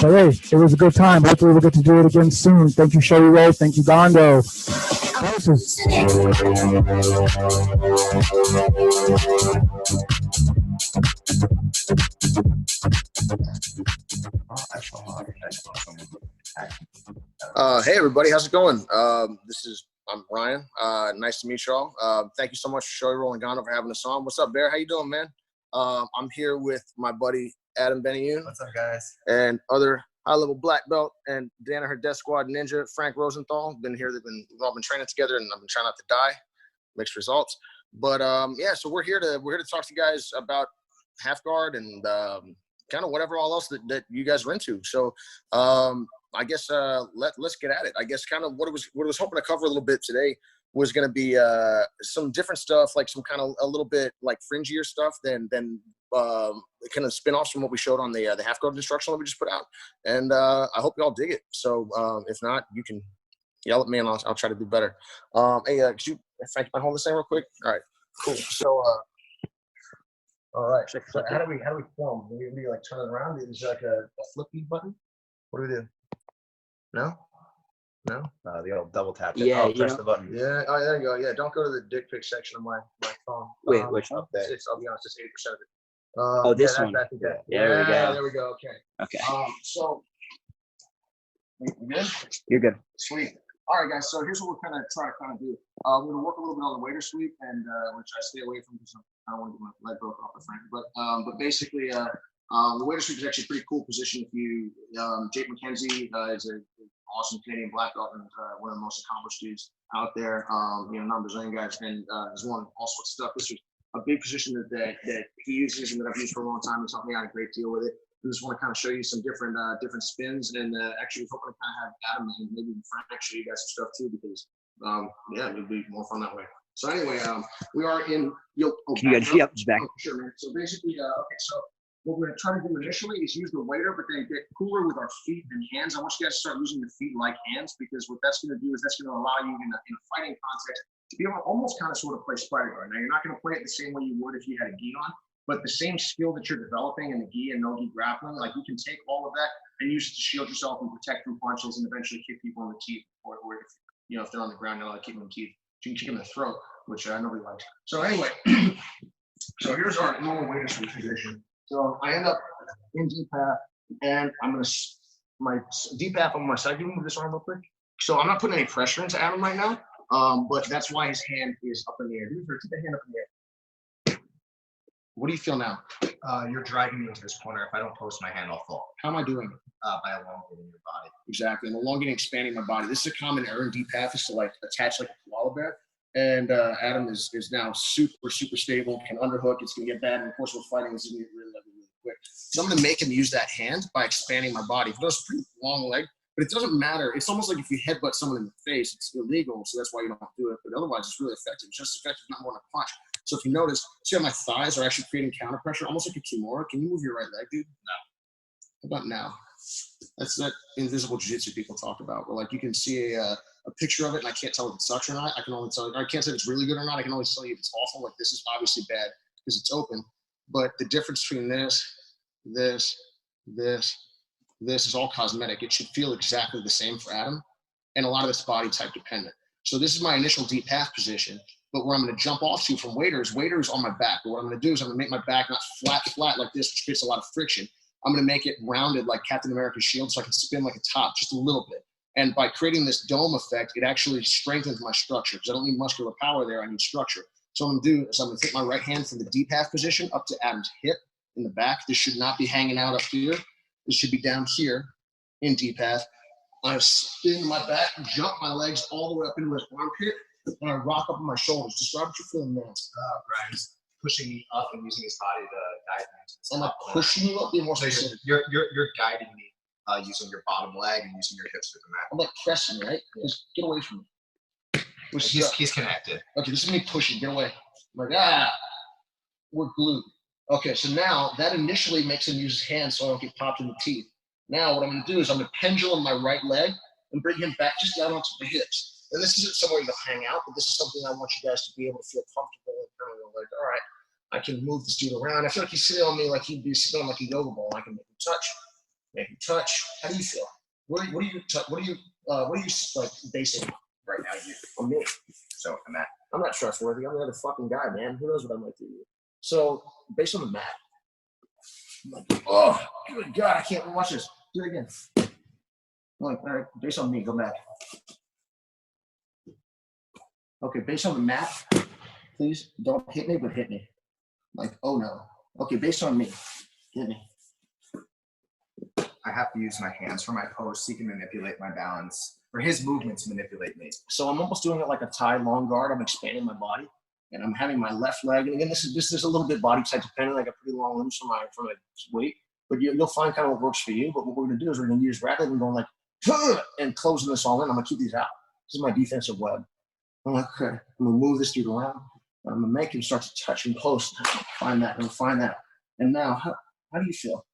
But hey, it was a good time. Hopefully we'll get to do it again soon. Thank you, Sherry Ray. Thank you, Gondo. Deuces. Hey everybody, how's it going? I'm Ryan. Nice to meet y'all. Thank you so much, Showy Rolling Gondo, for having us on. What's up, Bear? How you doing, man? I'm here with my buddy Adam Benayoun. What's up, guys? And other high-level black belt and Dana, her Death Squad ninja, Frank Rosenthal. Been here. We've all been training together, and I've been trying not to die. Mixed results. But yeah, so we're here to talk to you guys about half guard and kind of whatever all else that you guys are into. So I guess let's get at it. I guess kind of what I was hoping to cover a little bit today was going to be some different stuff, like some kind of a little bit like fringier stuff than kind of spin-offs from what we showed on the half guard instructional that we just put out. And I hope you all dig it. So if not, you can yell at me and I'll try to do better. Hey, could you, Frank, can I hold this thing real quick? All right, cool. So all right. So how do we film? Do we like turn it around? Is there like a flippy button? What do we do? No? No? The old double tap. Yeah, press the button. Yeah. Oh, there you go. Yeah. Don't go to the dick pic section of my phone. Wait, which one? I'll be honest, it's 80% of it. Oh, this one. There we go. There we go. Okay. Okay. So, you good? You're good. Sweet. All right, guys. So here's what we're kind of trying to do. We're gonna work a little bit on the waiter sweep, and we're gonna try to stay away from because I don't want to get my leg broke off the front. But basically, the waiter sweep is actually a pretty cool position. If you, Jake McKenzie is an awesome Canadian black belt and one of the most accomplished dudes out there. Non-Brazilian guys, and he's won all sorts of stuff. This was a big position that he uses and that I've used for a long time. He's helped me out a great deal with it. I just want to kind of show you some different spins, and actually hoping to kind of have Adam and maybe Frank show you guys some stuff too, because yeah, it'll be more fun that way. So anyway, we are in. Can you guys back? Oh, sure, man. So basically, okay. So what we're going to try to do initially is use the waiter, but then get cooler with our feet and hands. I want you guys to start using your feet like hands, because what that's going to do is that's going to allow you in a fighting context to be able to almost kind of sort of play spider guard. Now, you're not going to play it the same way you would if you had a gi on, but the same skill that you're developing in the gi and no gi grappling, like you can take all of that and use it to shield yourself and protect from punches and eventually kick people in the teeth, or if they're on the ground, you're not kicking them in the teeth. You can kick them in the throat, which nobody likes. So anyway, so here's our normal waiter sweep position. So I end up in deep half, and I'm going to my deep half on my side. Can you move this arm real quick? So I'm not putting any pressure into Adam right now. But that's why his hand is up in the air. Keep the hand up in the air. What do you feel now? You're dragging me into this corner. If I don't post my hand, I'll fall. How am I doing? By elongating your body. Exactly. I'm elongating, expanding my body. This is a common error in deep half, is to like attach like a koala bear. And Adam is now super stable, can underhook. It's going to get bad. And of course, we're fighting. This is going to get really quick. So I'm going to make him use that hand by expanding my body. He does a pretty long leg. But it doesn't matter. It's almost like if you headbutt someone in the face, it's illegal, so that's why you don't do it. But otherwise, it's really effective. It's just effective, not more than a punch. So if you notice, see how my thighs are actually creating counter pressure, almost like a kimura. Can you move your right leg, dude? No. How about now? That's that invisible jiu-jitsu people talk about, where like you can see a picture of it, and I can't tell if it sucks or not. I can only tell you, I can't say if it's really good or not. I can only tell you if it's awful. Like this is obviously bad because it's open. But the difference between this is all cosmetic. It should feel exactly the same for Adam, and a lot of it's body type dependent. So this is my initial deep half position, but where I'm going to jump off to from waiters on my back. But what I'm going to do is I'm going to make my back not flat like this, which creates a lot of friction. I'm going to make it rounded like Captain America's shield, so I can spin like a top just a little bit. And by creating this dome effect, it actually strengthens my structure, because I don't need muscular power there, I need structure. So what I'm going to do is I'm going to take my right hand from the deep half position up to Adam's hip in the back. This should not be hanging out up here. This should be down here in deep half. I spin my back, jump my legs all the way up into his armpit, and I rock up on my shoulders. Describe what you're feeling, man. Brian's pushing me up and using his body to guide me. I'm not pushing you up, be more specific. You're guiding me using your bottom leg and using your hips to the mat. I'm like pressing, right? Just get away from me. He's connected. Okay, this is me pushing. Get away. I'm like, we're glued. Okay, so now that initially makes him use his hands so I don't get popped in the teeth. Now what I'm going to do is I'm going to pendulum my right leg and bring him back just down onto the hips. And this isn't somewhere to hang out, but this is something I want you guys to be able to feel comfortable with. Like, all right, I can move this dude around. I feel like he's sitting on me like he'd be sitting on like a yoga ball. I can make him touch. Maybe touch. How do you feel? What are you like basing right now? You on me. So I'm not trustworthy. I'm the other fucking guy, man. Who knows what I might do to you? So based on the mat, I'm like, oh, good God, I can't watch this. Do it again. I'm like, all right, based on me, go back. Okay, based on the mat, please don't hit me, but hit me. Like, oh no. Okay, based on me, hit me. I have to use my hands for my pose so he can manipulate my balance, or his movements manipulate me. So I'm almost doing it like a Thai long guard. I'm expanding my body, and I'm having my left leg. And again, this is a little bit body type dependent. I got pretty long limbs from my weight, but you'll find kind of what works for you. But what we're gonna do is we're gonna use rather than going like and closing this all in, I'm gonna keep these out. This is my defensive web. I'm like, okay, I'm gonna move this dude around. I'm gonna make him start to touch and close. Find that, and find that. And now, how do you feel?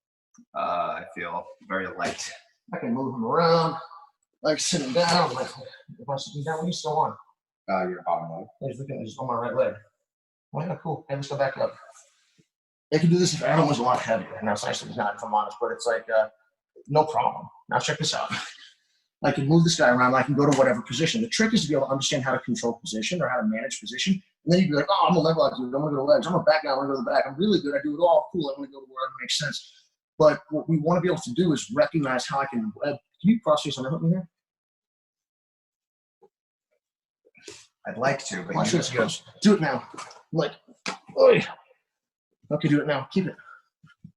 I feel very light. I can move him around, like sitting down. Like, if I'm sitting down, what are you still on? Your bottom leg. He's on my right leg. Oh, yeah, cool. Hey, let's go back up. I can do this if Adam was a lot heavier. Now, it's actually not, if I'm honest, but it's like, no problem. Now, check this out. I can move this guy around. I can go to whatever position. The trick is to be able to understand how to control position or how to manage position. And then you can be like, oh, I'm a leg lock dude. I'm going to go to legs. I'm a back guy. I'm going to go to the back. I'm really good. I do it all. Cool. I'm going to go to wherever makes sense. But what we want to be able to do is recognize how I can web. Can you cross face on help me here? I'd like to, but Watch this. Goes. Do it now. I'm like, oi. Okay, do it now. Keep it.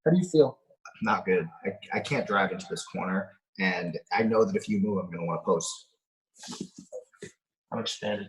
How do you feel? Not good. I can't drive into this corner, and I know that if you move, I'm going to want to post. I'm expanded.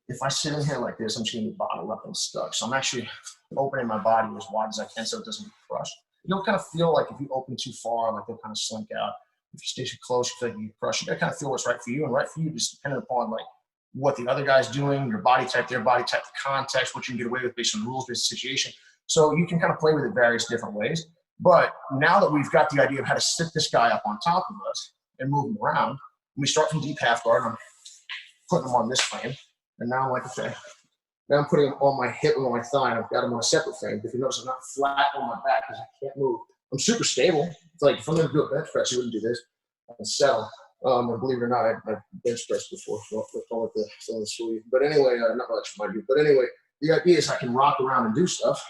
If I sit in here like this, I'm just going to be bottled up and stuck. So I'm actually opening my body as wide as I can so it doesn't get crushed. You'll kind of feel like if you open too far, like they'll kind of slink out. If you stay too close, you feel like you get crushed. You got to kind of feel what's right for you, and right for you just depending upon like what the other guy's doing, your body type, their body type, the context, what you can get away with based on rules, based on situation. So you can kind of play with it various different ways. But now that we've got the idea of how to sit this guy up on top of us and move him around, we start from deep half guard. I'm putting him on this frame, and now I'm like, okay. Now I'm putting him on my hip and on my thigh, and I've got him on a separate frame. If you notice, I'm not flat on my back because I can't move. I'm super stable. It's like if I'm going to do a bench press, you wouldn't do this. I can settle. And believe it or not, I've bench pressed before. So I'll call it the sleeve. But anyway, not much mind you. But anyway, the idea is I can rock around and do stuff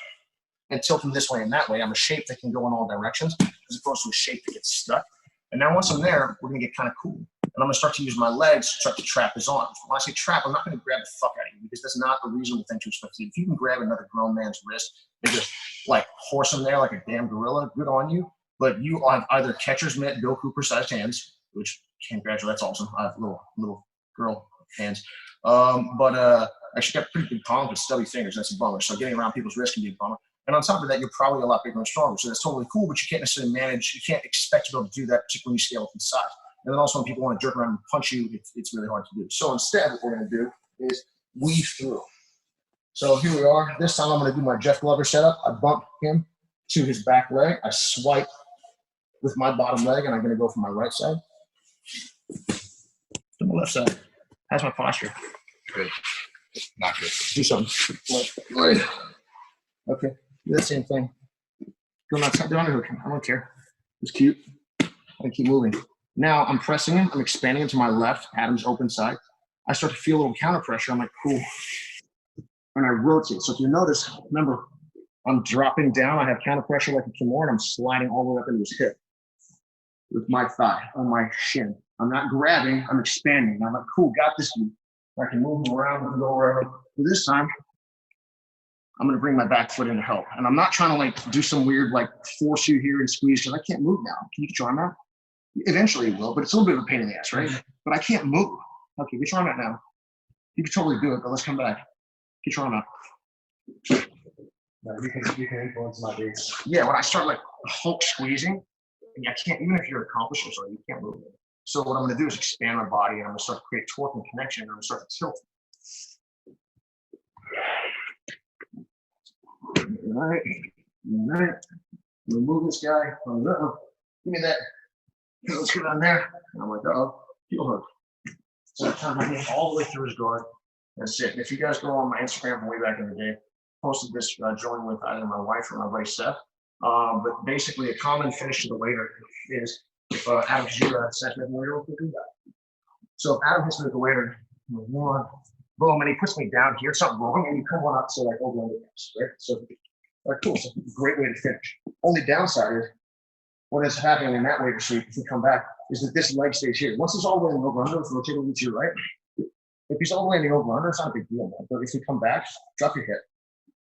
and tilt them this way and that way. I'm a shape that can go in all directions as opposed to a shape that gets stuck. And now once I'm there, we're going to get kind of cool. And I'm going to start to use my legs to start to trap his arms. When I say trap, I'm not going to grab the fuck out of you because that's not a reasonable thing to expect to do. If you can grab another grown man's wrist and just like horse him there like a damn gorilla, good on you. But you have either catcher's mitt, Bill Cooper-sized hands, which congratulations, that's awesome. I have little girl hands. Actually got pretty big palms with stubby fingers. That's a bummer. So getting around people's wrists can be a bummer. And on top of that, you're probably a lot bigger and stronger. So that's totally cool, but you can't necessarily manage, you can't expect to be able to do that, particularly when you scale up in size. And then also when people want to jerk around and punch you, it's really hard to do. So instead, what we're going to do is weave through. So here we are. This time I'm going to do my Jeff Glover setup. I bump him to his back leg. I swipe with my bottom leg, and I'm going to go from my right side to my left side. How's my posture? Good. Not good. Do something. Okay. Do that same thing. Go outside the underhook. I don't care. It's cute. I keep moving. Now I'm pressing him. I'm expanding him to my left. Adam's open side. I start to feel a little counter pressure. I'm like, cool. And I rotate. So if you notice, remember, I'm dropping down. I have counter pressure like a Kimura, and I'm sliding all the way up into his hip with my thigh on my shin. I'm not grabbing. I'm expanding. I'm like, cool, got this dude. I can move him around and go wherever. But this time, I'm going to bring my back foot in to help. And I'm not trying to like do some weird like force you here and squeeze because I can't move now. Can you get your arm out? Eventually it will, but it's a little bit of a pain in the ass, right? But I can't move. Okay, get your arm out now. You can totally do it, but let's come back. Get your arm out. No, you can influence my beats. Yeah, when I start like Hulk squeezing, I can't, even if you're accomplished or something, you can't move it. So what I'm going to do is expand my body, and I'm going to start to create torque and connection, and I'm going to start to tilt. All right. I'm going to move this guy. Give me that. Let's get on there. And I'm like, oh, heel hook. So I turn my hand all the way through his guard. That's it. And if you guys go on my Instagram from way back in the day, posted this joint with either my wife or my buddy Seth. But basically, a common finish to the waiter is if Adam Jira sets me the waiter, we'll do that. So if Adam hits me with the waiter, one, boom, and he puts me down here, something wrong, and you come on up to like over under this, right? So, cool. So great way to finish. Only downside is what is happening in that waiter sweep if you come back is that this leg stays here. Once it's all the way in the over under, it's rotating to your right. If he's all the way in the over under, it's not a big deal, man. But if you come back, drop your hip.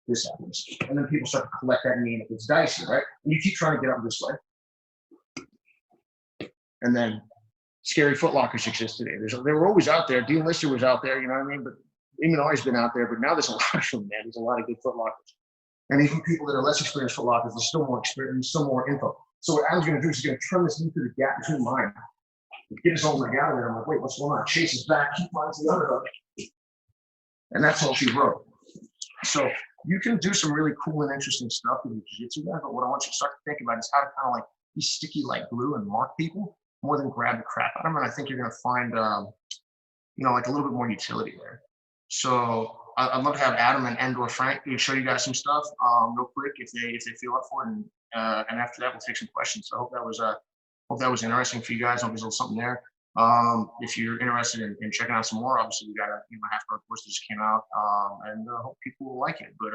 This happens. And then people start to collect that knee and it's dicey, right? And you keep trying to get up this way. And then scary footlockers exist today. They were always out there. Dean Lister was out there, you know what I mean? But even always been out there, but now there's a lot of them, man. There's a lot of good footlockers. And even people that are less experienced footlockers, there's still more experience, there's still more info. So what Adam's gonna do is he's gonna trim this knee through the gap between mine. Get his own leg out of there. I'm like, wait, what's going on? Chases back, keep mine to the underhook. And that's all she wrote. So you can do some really cool and interesting stuff with jiu-jitsu guys, but what I want you to start to think about is how to kind of like be sticky like glue and mark people more than grab the crap out of them. And I think you're gonna find you know, like a little bit more utility there. So I'd love to have Adam and or Frank show you guys some stuff real quick if they feel up for it, and after that we'll take some questions. So I hope that was interesting for you guys. Hope there's a little something there. If you're interested in checking out some more, obviously we got a half guard course that just came out, and hope people will like it. But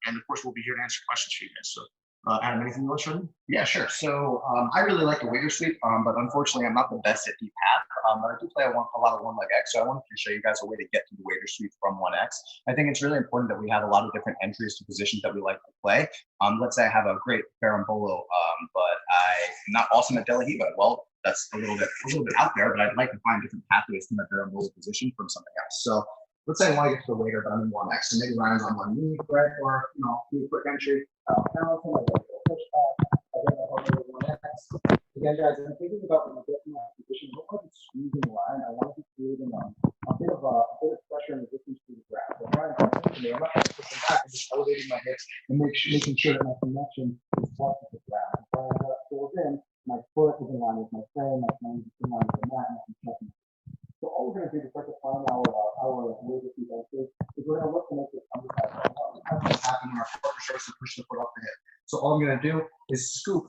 and of course we'll be here to answer questions for you guys. So Adam, anything you want to show me? Yeah, sure. So I really like the waiter sweep, but unfortunately I'm not the best at deep half. But I do play a lot of one leg X, so I wanted to show you guys a way to get to the waiter sweep from 1X. I think it's really important that we have a lot of different entries to positions that we like to play. Let's say I have a great Barambolo, but I'm not awesome at Delahiva. Well, that's a little bit out there, but I'd like to find different pathways from that Barambolo position from something else. So let's say I want to get to the waiter, but I'm in 1X, so maybe Ryan's on one knee, right? Or do a quick entry. Again, guys, I'm thinking about when I get in that position, I don't want to be squeezing the line. I want to be creating a bit of pressure and resistance to the ground. So Ryan, I'm not going to push him back. I'm just elevating my hips and making sure that my connection is flush with the ground. So when that pulls in, my foot is in line with my frame, my frame is in line with the mat, and I'm checking. So all we're going to do to start to find our way to see that is we're going to look to make this underside. What's happening when our partner starts to push the foot off the hip. So all I'm going to do is scoop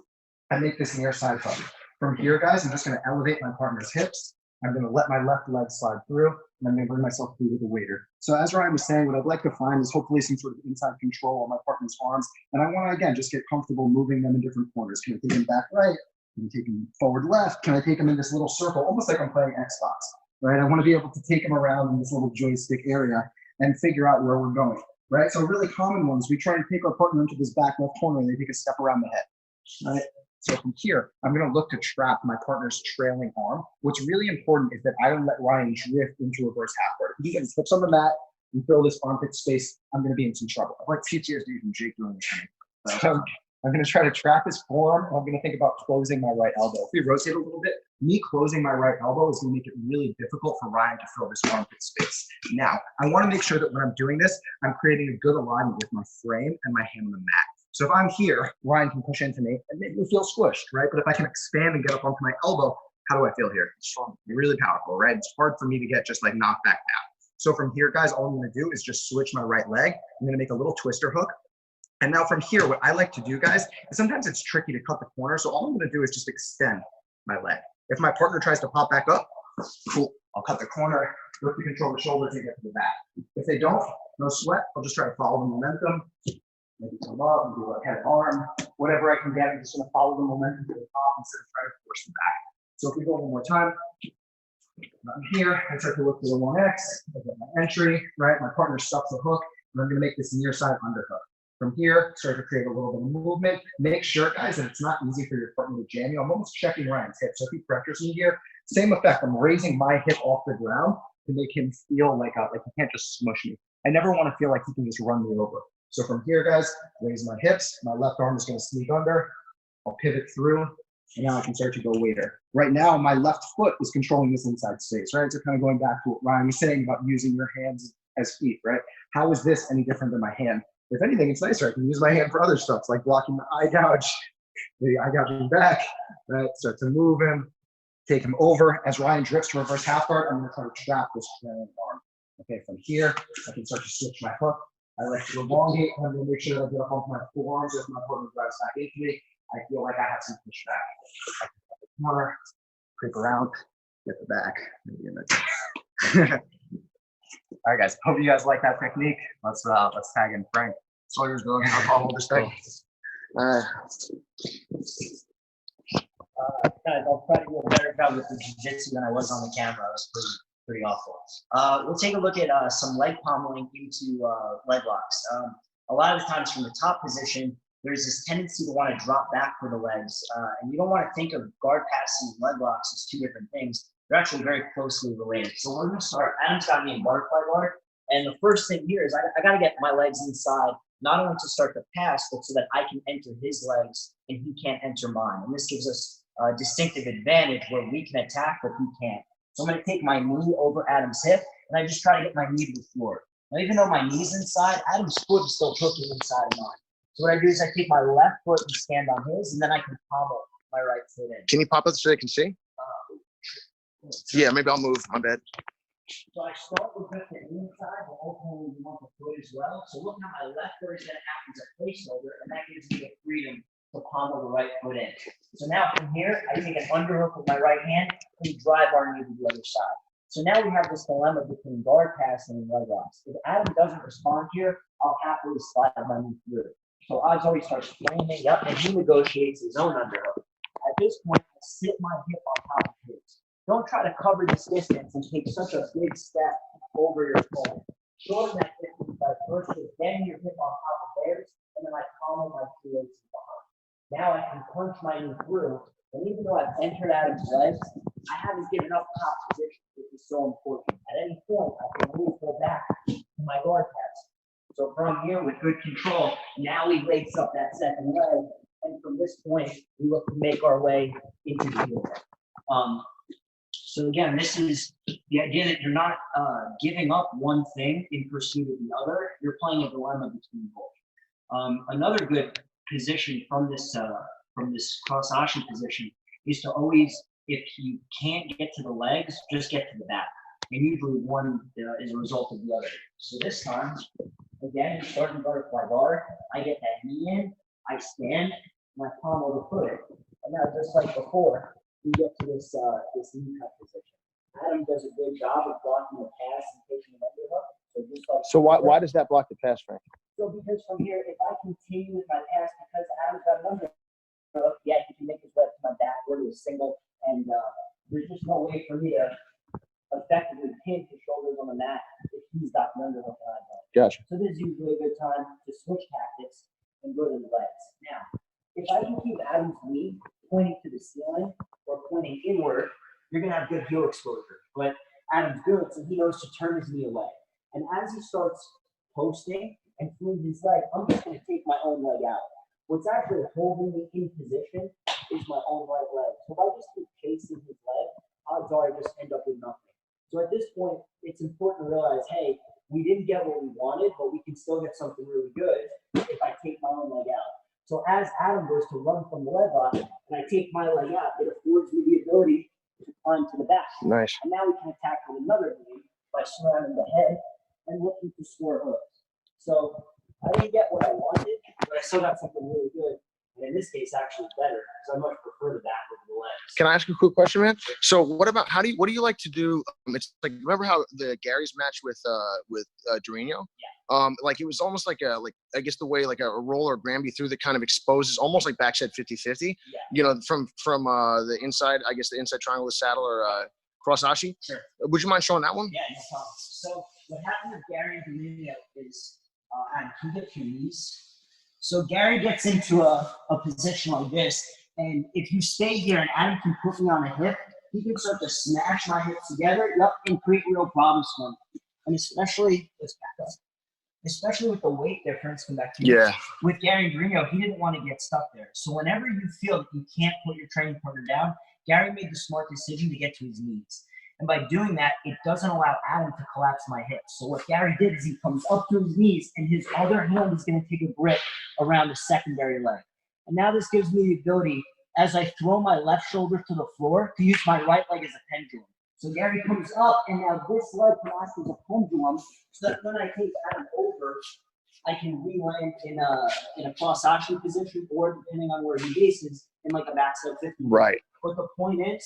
and make this near side hug. From here, guys, I'm just going to elevate my partner's hips. I'm going to let my left leg slide through, and I'm going to bring myself through to the waiter. So as Ryan was saying, what I'd like to find is hopefully some sort of inside control on my partner's arms. And I want to, again, just get comfortable moving them in different corners. Can I take them back right? Can I take them forward left? Can I take them in this little circle, almost like I'm playing Xbox, right? I want to be able to take them around in this little joystick area and figure out where we're going, right? So really common ones, we try to take our partner into this back left corner and they take a step around the head, right? So from here, I'm going to look to trap my partner's trailing arm. What's really important is that I don't let Ryan drift into reverse half guard. If he gets hips on the mat and fill this armpit space, I'm going to be in some trouble. I like PTSD from Jake doing this. So I'm going to try to trap his forearm. I'm going to think about closing my right elbow. If we rotate a little bit, me closing my right elbow is going to make it really difficult for Ryan to fill this armpit space. Now, I want to make sure that when I'm doing this, I'm creating a good alignment with my frame and my hand on the mat. So if I'm here, Ryan can push into me and make me feel squished, right? But if I can expand and get up onto my elbow, how do I feel here? Strong, really powerful, right? It's hard for me to get just like knocked back down. So from here, guys, all I'm going to do is just switch my right leg. I'm going to make a little twister hook. And now from here, what I like to do, guys, is sometimes it's tricky to cut the corner. So all I'm going to do is just extend my leg. If my partner tries to pop back up, cool. I'll cut the corner, look to control the shoulders and get to the back. If they don't, no sweat. I'll just try to follow the momentum. Maybe come up, maybe like head arm, whatever I can get. I'm just going to follow the momentum to the top instead of trying to force them back. So if we go one more time, I'm here, I start to look for the 1X, I get my entry, right? My partner stuffs the hook, and I'm going to make this near side underhook. From here, start to create a little bit of movement. Make sure, guys, that it's not easy for your partner to jam you. I'm almost checking Ryan's hip. So if he pressures me here, same effect. I'm raising my hip off the ground to make him feel like he can't just smush me. I never want to feel like he can just run me over. So from here, guys, raise my hips. My left arm is going to sneak under. I'll pivot through, and now I can start to go waiter. Right now, my left foot is controlling this inside space, right? So kind of going back to what Ryan was saying about using your hands as feet, right? How is this any different than my hand? If anything, it's nicer. I can use my hand for other stuff, like blocking the eye gouge, the eye gouging back, right? Start to move him, take him over. As Ryan drifts to reverse half guard, I'm going to try to trap this trailing arm. Okay, from here, I can start to switch my hook. I like to elongate. I'm going to make sure that I get up onto my forearms as my partner drives back into me. I feel like I have some pushback. Corner, creep around, get the back. Maybe in the all right, guys. Hope you guys like that technique. Let's tag in Frank. That's all yours, dog. I'll hold this thing. Guys, I'll try to do a better job with the jiu-jitsu than I was on the camera. That was pretty awful. We'll take a look at some leg pommeling into leg locks. A lot of the times from the top position, there's this tendency to want to drop back for the legs. And you don't want to think of guard passing and leg locks as two different things. They're actually very closely related. So we're going to start. Adam's got me in butterfly guard. And the first thing here is I got to get my legs inside, not only to start the pass, but so that I can enter his legs and he can't enter mine. And this gives us a distinctive advantage where we can attack, but he can't. So I'm going to take my knee over Adam's hip, and I just try to get my knee to the floor. Now, even though my knee's inside, Adam's foot is still hooking inside of mine. So what I do is I take my left foot and stand on his, and then I can pommel my right foot in. Can you pop up so they can see? Yeah, maybe I'll move. My bad. So I start with the knee inside, but ultimately we want the foot as well. So look how my left foot is going to act as a placeholder, and that gives me the freedom to pommel the right foot in. So now from here, I take an underhook with my right hand and drive our knee to the other side. So now we have this dilemma between guard passing and leg locks. If Adam doesn't respond here, I'll happily slide my knee through. So Oz always starts flaming up, and he negotiates his own underhook. At this point, I sit my hip on top of his. Don't try to cover this distance and take such a big step over your opponent. Shorten that distance by first bending your hip on top of theirs, and then I pommel my two legs behind. Now I can punch my knee through, and even though I've entered Adam's legs, I haven't given up top position, which is so important. At any point, I can always go back to my guard pass. So from here, with good control, now we lace up that second leg, and from this point, we look to make our way into the heel. So again, this is the idea that you're not giving up one thing in pursuit of the other. You're playing a dilemma between both. Another good position from this cross-ashi position is to always, if you can't get to the legs, just get to the back. And usually one is a result of the other. So this time, again, starting butterfly guard, I get that knee in, I stand, and I pommel the foot in. And now, just like before, we get to this knee cut position. Adam does a good job of blocking the pass and taking an underhook. So just like So why does that block the pass, Frank? so because from here, if I continue with my pass, because Adam's got an underhook, yeah, he can make his way to my back or to a single, and there's just no way for me to effectively pin his shoulders on the mat if he's got an underhook and I don't. Gotcha. So this is usually a good time to switch tactics and go to the legs. Now, if I can keep Adam's knee pointing to the ceiling or pointing inward, you're going to have good heel exposure. But Adam's good, so he knows to turn his knee away. And as he starts posting and flinging his leg, I'm just going to take my own leg out. What's actually holding me in position is my own right leg. So if I just keep chasing his leg, odds are I just end up with nothing. So at this point, it's important to realize, hey, we didn't get what we wanted, but we can still get something really good if I take my own leg out. So as Adam goes to run from the leg lock, and I take my leg out, it affords me the ability to climb to the back. Nice. And now we can attack with another knee by surrounding the head and looking to score hooks. So I didn't get what I wanted, but I still got something really good. And in this case, actually better, because I much prefer the back over the legs. Can I ask you a quick question, man? So what about what do you like to do? It's like, remember how the Gary's match with Dorino? Yeah. Like it was almost like I guess the way like a roller Granby through that kind of exposes almost like backside 50-50. Yeah. You know, from the inside, I guess the inside triangle of the saddle or cross-ashi. Sure. Would you mind showing that one? Yeah, no problem. So what happened with Gary and Dominion is Adam, can you get your knees? So Gary gets into a position like this, and if you stay here and Adam can put me on the hip, he can start to smash my hips together, and create real problems for me. And especially with the weight difference, come back to you. Yeah. With Gary and Dorino, he didn't want to get stuck there. So whenever you feel that you can't put your training partner down, Gary made the smart decision to get to his knees. And by doing that, it doesn't allow Adam to collapse my hips. So what Gary did is he comes up to his knees, and his other hand is going to take a grip around the secondary leg. And now this gives me the ability, as I throw my left shoulder to the floor, to use my right leg as a pendulum. So Gary comes up, and now this leg can act as a pendulum, so that when I take Adam over, I can re-land in a cross action position, or depending on where he bases, in like a backside 50. Right. But the point is,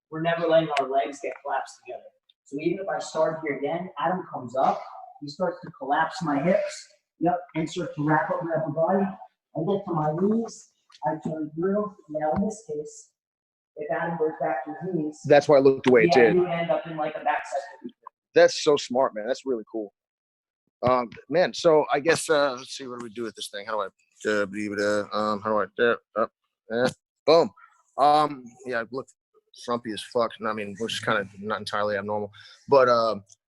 we're never letting our legs get collapsed together. So even if I start here again, Adam comes up, he starts to collapse my hips, and start to wrap up my upper body. I get to my knees, I turn through. Now in this case, if Adam goes back to his knees, That's why it looked the way it did. you end up in like a backside 50. That's so smart, man. That's really cool. Man, so I guess let's see, what do we do with this thing? How do I boom. Yeah, I look frumpy as fuck. I mean, which is kind of not entirely abnormal. But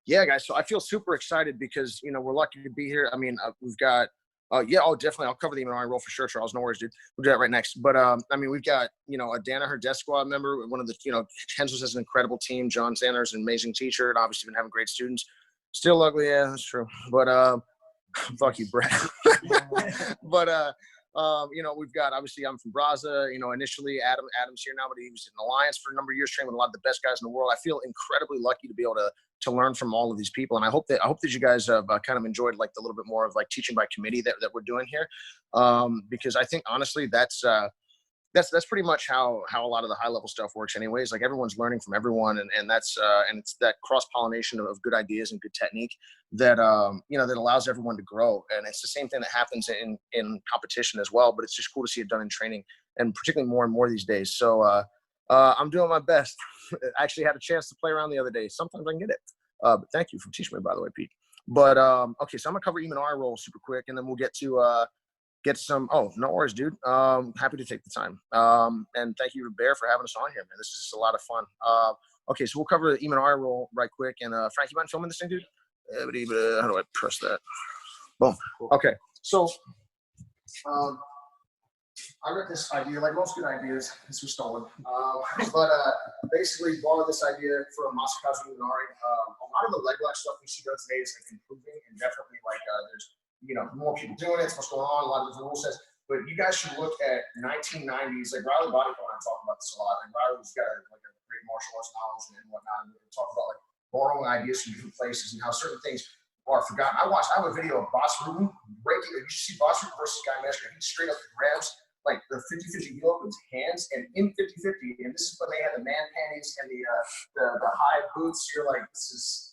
yeah, guys, so I feel super excited because we're lucky to be here. I mean, we've got definitely. I'll cover the Iman roll for sure, Charles. No worries, dude. We'll do that right next. But I mean, we've got a Danaher Death Squad member, one of the Hensley has an incredible team. John Sanders, an amazing teacher, and obviously been having great students. Still ugly, yeah, that's true. But fuck you, Brett. But we've got, obviously I'm from Braza. Initially Adam's here now, but he was in Alliance for a number of years, training with a lot of the best guys in the world. I feel incredibly lucky to be able to learn from all of these people, and I hope that you guys have kind of enjoyed like the little bit more of like teaching by committee that we're doing here, because I think honestly that's pretty much how a lot of the high level stuff works anyways. Like everyone's learning from everyone, and that's and it's that cross pollination of good ideas and good technique that that allows everyone to grow. And it's the same thing that happens in competition as well, but it's just cool to see it done in training, and particularly more and more these days. So I'm doing my best. I actually had a chance to play around the other day. Sometimes I can get it. But thank you for teaching me, by the way, Pete. But okay, so I'm gonna cover Eamon R roll super quick, and then we'll get to get some. Oh, no worries, dude. Happy to take the time. And thank you to Bear for having us on here, man. This is just a lot of fun. Okay, so we'll cover the Eamon R roll right quick. And Frank, you mind filming this thing, dude? How do I press that? Boom. Okay, so I read this idea, like most good ideas, this was stolen. But basically borrowed this idea from Masakazu Minari. A lot of the leg lock stuff we see done today is like improving, and definitely like there's more people doing it. It's what's going on. A lot of different rule sets. But you guys should look at 1990s. Like Riley Bodyco and I talk about this a lot. And Riley's got a great martial arts knowledge and whatnot. And we talk about like borrowing ideas from different places and how certain things are forgotten. I have a video of Boss Ruben breaking. You should see Boss Ruben versus Guy Mesker. He straight up grabs like the 50-50 heel with his hands, and in 50-50. And this is when they had the man panties and the high boots. You're like, this is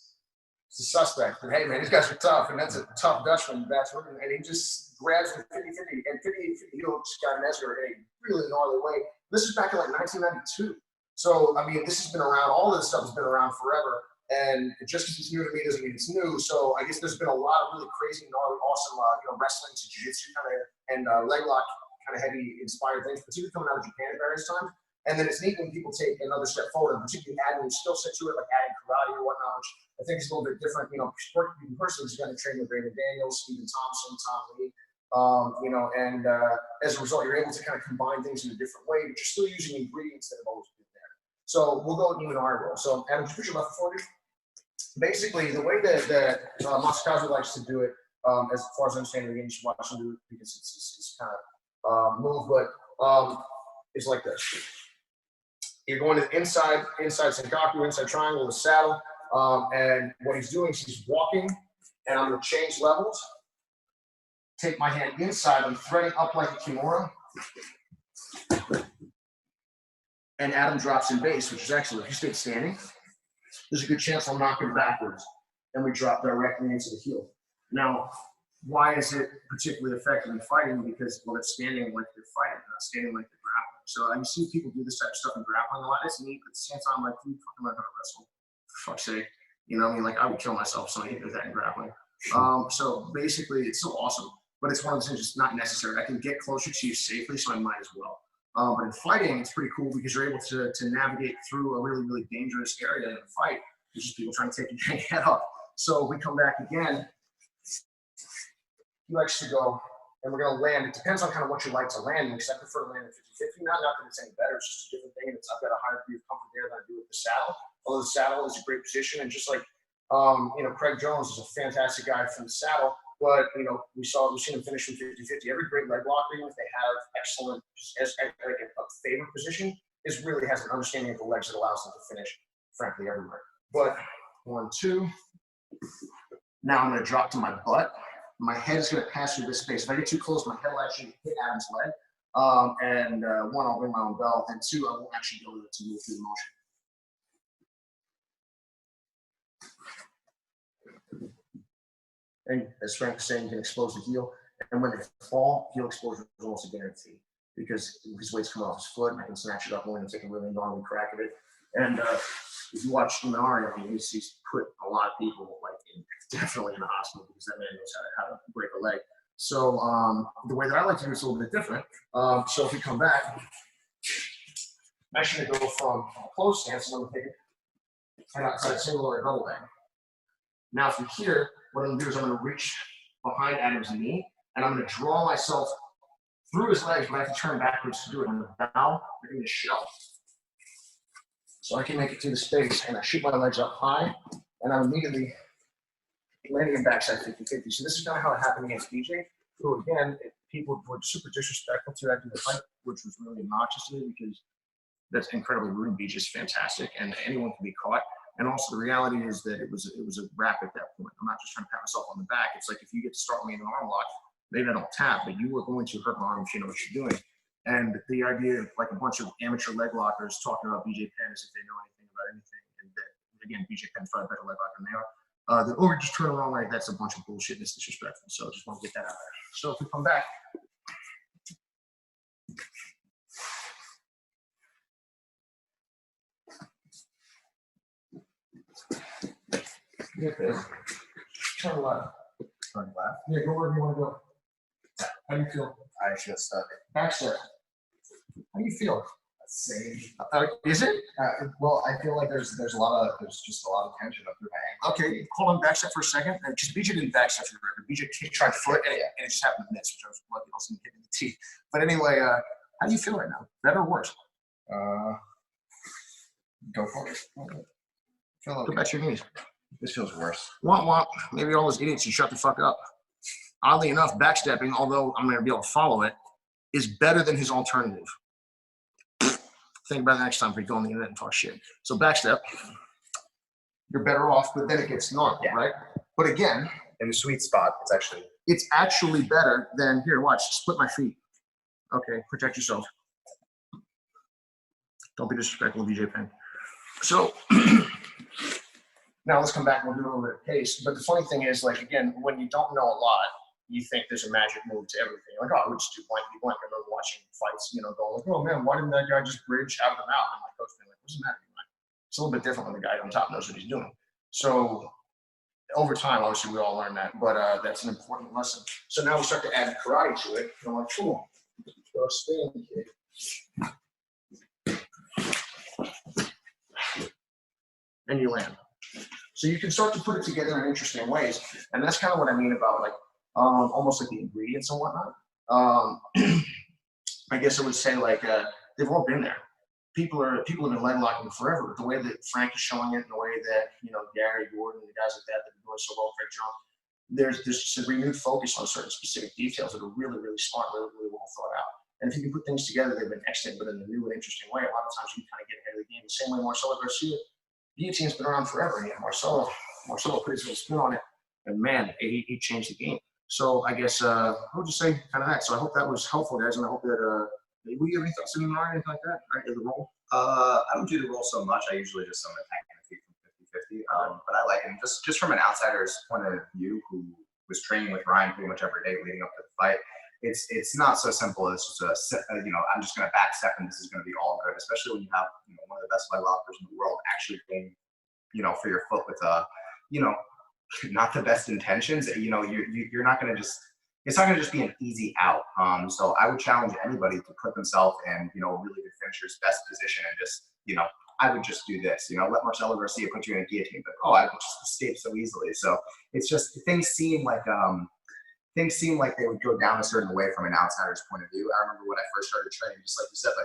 suspect. But hey, man, these guys are tough, and that's a tough Dutchman. That's Ruben, and he just grabs the 50-50 and 50-50 heel Guy Mesker in a really gnarly way. This is back in like 1992. So I mean, this has been around. All of this stuff has been around forever. And just because it's new to me doesn't mean it's new. So I guess there's been a lot of really crazy, gnarly, awesome, wrestling to jiu-jitsu kind of and leg lock kind of heavy inspired things, particularly coming out of Japan at various times. And then it's neat when people take another step forward, and particularly adding skill set to it, like adding karate or whatnot, which I think is a little bit different. Personally, is going to train with Raymond Daniels, Stephen Thompson, Tom Lee. And as a result, you're able to kind of combine things in a different way, but you're still using ingredients that have always been there. So we'll go with Eamon R roll. So Adam, just put your left forward. Basically, the way that Masakazu likes to do it, as far as I understand it, again, you should watch him do it because it's kind of move, but it's like this. You're going to the inside Senkaku, inside triangle, the saddle, and what he's doing is he's walking, and I'm going to change levels. Take my hand inside, I'm threading up like a kimura, and Adam drops in base, which is actually, if you stayed standing, there's a good chance I'll knock him backwards, and we drop directly into the heel. Now, why is it particularly effective in fighting? Because, well, it's standing like they're fighting, not standing like they're grappling. So you see people do this type of stuff in grappling a lot. It's neat, but at the same time, like, you fucking learn how to wrestle, for fuck's sake. You know what I mean? Like, I would kill myself if somebody did that in grappling. So basically, it's so awesome, but it's one of those things that's not necessary. I can get closer to you safely, so I might as well. But in fighting, it's pretty cool because you're able to navigate through a really, really dangerous area in a fight, which is people trying to take your head off. So we come back again. He likes to go, and we're going to land. It depends on kind of what you like to land, because I prefer to land at 50-50. Not that it's any better, it's just a different thing. I've got a higher degree of comfort there than I do with the saddle. Although the saddle is a great position, and just like Craig Jones is a fantastic guy from the saddle, but we've seen him finish from 50-50. Every great leg locker, even if they have excellent, as like a favorite position, really has an understanding of the legs that allows them to finish, frankly, everywhere. But 1, 2. Now I'm going to drop to my butt. my head is going to pass through this space. If I get too close, my head will actually hit Adam's leg. One, I'll bring my own bell, and two, I won't actually be able to move through the motion. And as Frank was saying, you can expose the heel. And when they fall, heel exposure is almost a guarantee because his weight's coming off his foot, and I can snatch it up and take a really gnarly crack at it. And if you watch Benayoun, I mean, he's put a lot of people definitely in the hospital because that man knows how to break a leg. So the way that I like to do it is a little bit different. So if we come back, I'm actually going to go from a closed stance, and I'm going to take it and outside single or double leg. Now from here, what I'm going to do is I'm going to reach behind Adam's knee, and I'm going to draw myself through his legs, but I have to turn backwards to do it. I'm going to bow, I'm going to shove. So I can make it through the space, and I shoot my legs up high, and I'm immediately landing in backside 50-50. So this is kind of how it happened against BJ, who again, people were super disrespectful to after the fight, which was really obnoxious to me because that's incredibly rude. BJ's fantastic, and anyone can be caught. And also the reality is that it was a wrap at that point. I'm not just trying to pat myself on the back. It's like if you get to start me in an arm lock, maybe I don't tap, but you were going to hurt my arm if you know what you're doing. And the idea of like a bunch of amateur leg lockers talking about BJ Penn as if they know anything about anything, and that again, BJ Penn's probably a better leg locker than they are. Or just turn around like that's a bunch of bullshit and it's disrespectful. So just want to get that out there. So if we come back. Okay. Turn left. Turn left. Yeah, go wherever you want to go. How do you feel? I feel stuck. Back step. How do you feel? Same. Is it? Well, I feel like there's just a lot of tension up through my ankle. Okay, hold on, back step for a second. Because BJ didn't back step for the record. BJ kicked right foot and it just happened to miss, which I was lucky also hit in the teeth. But anyway, how do you feel right now? Better or worse? Go for it. Feel okay. Go back to your knees. This feels worse. Womp. Maybe all those idiots should shut the fuck up. Oddly enough, backstepping, although I'm going to be able to follow it, is better than his alternative. Think about it next time if we go on the internet and talk shit. So backstep, you're better off, but then it gets normal, right? But again, In the sweet spot, it's actually better than, here, watch, split my feet. Okay, protect yourself. Don't be disrespectful to BJ Penn. So now let's come back and we'll do a little bit of pace. But the funny thing is, like, again, when you don't know a lot, you think there's a magic move to everything. Like, oh, I would just do blankety blank. I remember watching fights, going like, oh man, why didn't that guy just bridge out of the mouth? And my coach being like, what's the matter? It's a little bit different when the guy on top knows what he's doing. So over time, obviously, we all learn that, but that's an important lesson. So now we start to add karate to it. And I'm like, cool, go spin kick. And you land. So you can start to put it together in interesting ways. And that's kind of what I mean about like, almost like the ingredients and whatnot. I guess I would say like, they've all been there. People have been leg locking forever. The way that Frank is showing it, and the way that Gary Gordon and the guys like that have been doing so well, Craig Jones, there's just a renewed focus on certain specific details that are really, really smart, really, really well thought out. And if you can put things together, they've been excellent, but in a new and interesting way. A lot of times you kind of get ahead of the game. The same way Marcelo Garcia, guillotine's been around forever. And Marcelo put his little spin on it, and man, he changed the game. So I guess I would just say kind of that. So I hope that was helpful, guys, and I hope that. Will you have any thoughts on the anything like that? Right, the role? I don't do the role so much. I usually just attack my feet from 50-50. But I like him just from an outsider's point of view, who was training with Ryan pretty much every day leading up to the fight. It's not so simple as just I'm just going to backstep and this is going to be all good, especially when you have one of the best leg lockers in the world actually going for your foot with not the best intentions. You're not going to just. It's not going to just be an easy out. So I would challenge anybody to put themselves in, a really good finisher's best position and just, I would just do this. Let Marcelo Garcia put you in a guillotine, but I would just escape so easily. So it's just things seem like they would go down a certain way from an outsider's point of view. I remember when I first started training, just like you said,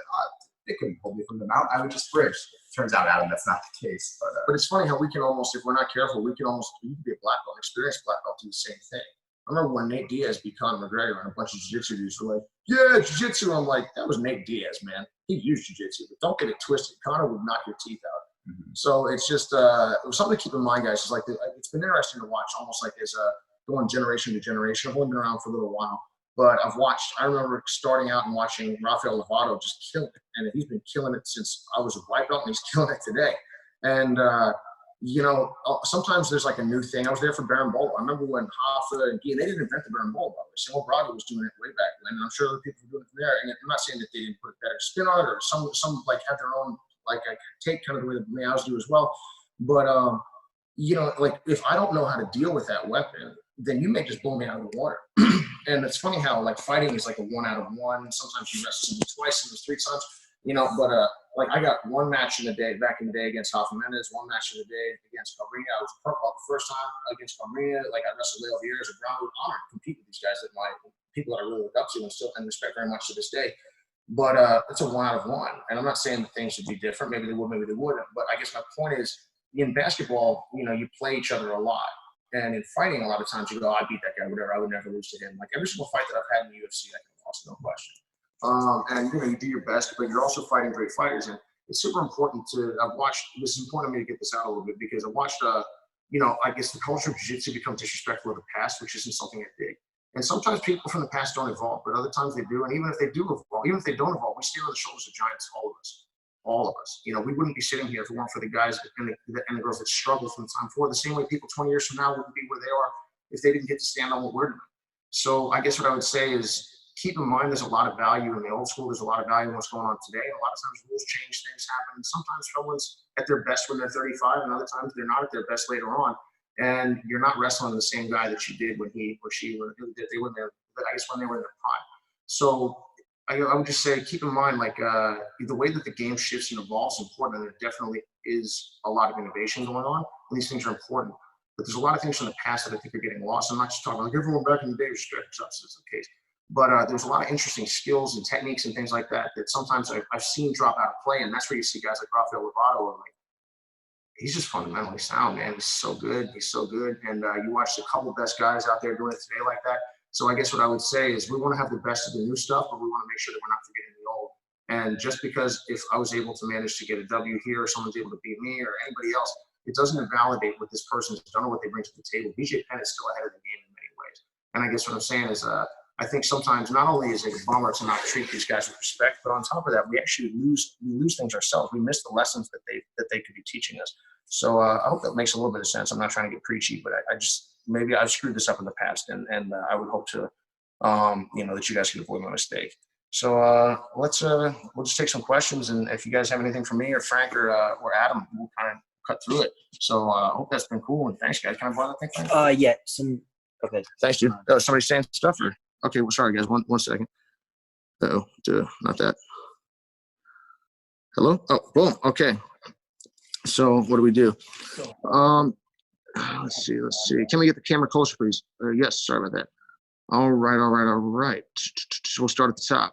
they couldn't hold me from the mount. I would just bridge. Turns out, Adam, that's not the case. But it's funny how we can almost, if we're not careful, you can be a black belt, experienced black belt, do the same thing. I remember when Nate Diaz beat Conor McGregor and a bunch of jiu-jitsu dudes were like, yeah, jiu-jitsu. I'm like, that was Nate Diaz, man. He used jiu-jitsu, but don't get it twisted. Conor would knock your teeth out. Mm-hmm. So it's just it was something to keep in mind, guys. It's like it's been interesting to watch, almost like as going generation to generation. I've only been around for a little while, but I remember starting out and watching Rafael Lovato just kill it. And he's been killing it since I was a white belt, and he's killing it today. And, sometimes there's like a new thing. I was there for Berimbolo. I remember when Hoffa and Guillen, they didn't invent the Berimbolo, by the way. Samuel Bravo was doing it way back when, and I'm sure other people were doing it from there. And I'm not saying that they didn't put a better spin on it, or some like had their own like take, kind of the way the Benayoun's do as well. But like if I don't know how to deal with that weapon, then you may just blow me out of the water. And it's funny how like fighting is like a 1 out of 1. Sometimes you wrestle somebody twice, sometimes 3 times, but like I got 1 match in the day back in the day against Hoffa Mendes, 1 match in the day against Cabrera. I was purple belt the first time against Cabrera. Like I wrestled Leo Vieira's a Brown. Honored to compete with these guys that people that I really look up to and still and respect very much to this day. But it's a 1 out of 1. And I'm not saying that things should be different. Maybe they would, maybe they wouldn't. But I guess my point is, in basketball, you play each other a lot. And in fighting, a lot of times you go, I beat that guy, whatever. I would never lose to him. Like every single fight that I've had in the UFC, I can lost, no question. And you do your best, but you're also fighting great fighters. And it's super important this is important to me to get this out a little bit, because I watched, I guess the culture of jiu-jitsu become disrespectful of the past, which isn't something I dig. And sometimes people from the past don't evolve, but other times they do. And even if they do evolve, even if they don't evolve, we stand on the shoulders of giants, all of us. All of us. We wouldn't be sitting here if it weren't for the guys and the girls that struggled from the time before. The same way people 20 years from now wouldn't be where they are if they didn't get to stand on what we're doing. So I guess what I would say is keep in mind there's a lot of value in the old school. There's a lot of value in what's going on today. And a lot of times rules change, things happen. And sometimes someone's at their best when they're 35, and other times they're not at their best later on. And you're not wrestling the same guy that you did when he or she were when they were in their prime. So I would just say, keep in mind, like the way that the game shifts and evolves is important, and there definitely is a lot of innovation going on, and these things are important. But there's a lot of things from the past that I think are getting lost. I'm not just talking like everyone back in the day was strict, that's the case. But there's a lot of interesting skills and techniques and things like that that sometimes I've seen drop out of play, and that's where you see guys like Rafael Lovato, and like he's just fundamentally sound, man. He's so good. And you watch the couple best guys out there doing it today like that. So I guess what I would say is we want to have the best of the new stuff, but we want to make sure that we're not forgetting the old. And just because if I was able to manage to get a W here, or someone's able to beat me or anybody else, it doesn't invalidate what this person's done or what they bring to the table. BJ Penn is still ahead of the game in many ways. And I guess what I'm saying is I think sometimes not only is it a bummer to not treat these guys with respect, but on top of that, we actually lose things ourselves. We miss the lessons that they could be teaching us. So I hope that makes a little bit of sense. I'm not trying to get preachy, but I just, maybe I've screwed this up in the past, and I would hope to, that you guys can avoid my mistake. So we'll just take some questions, and if you guys have anything for me or Frank or Adam, we'll kind of cut through it. So I hope that's been cool, and thanks, guys. Can I borrow that thing, Frank? Yeah, okay. Thanks, dude. Somebody saying stuff, or okay? Well, sorry, guys. One second. Not that. Hello. Oh, boom. Okay. So what do we do? Let's see. Can we get the camera closer, please? Yes, sorry about that. All right. So we'll start at the top.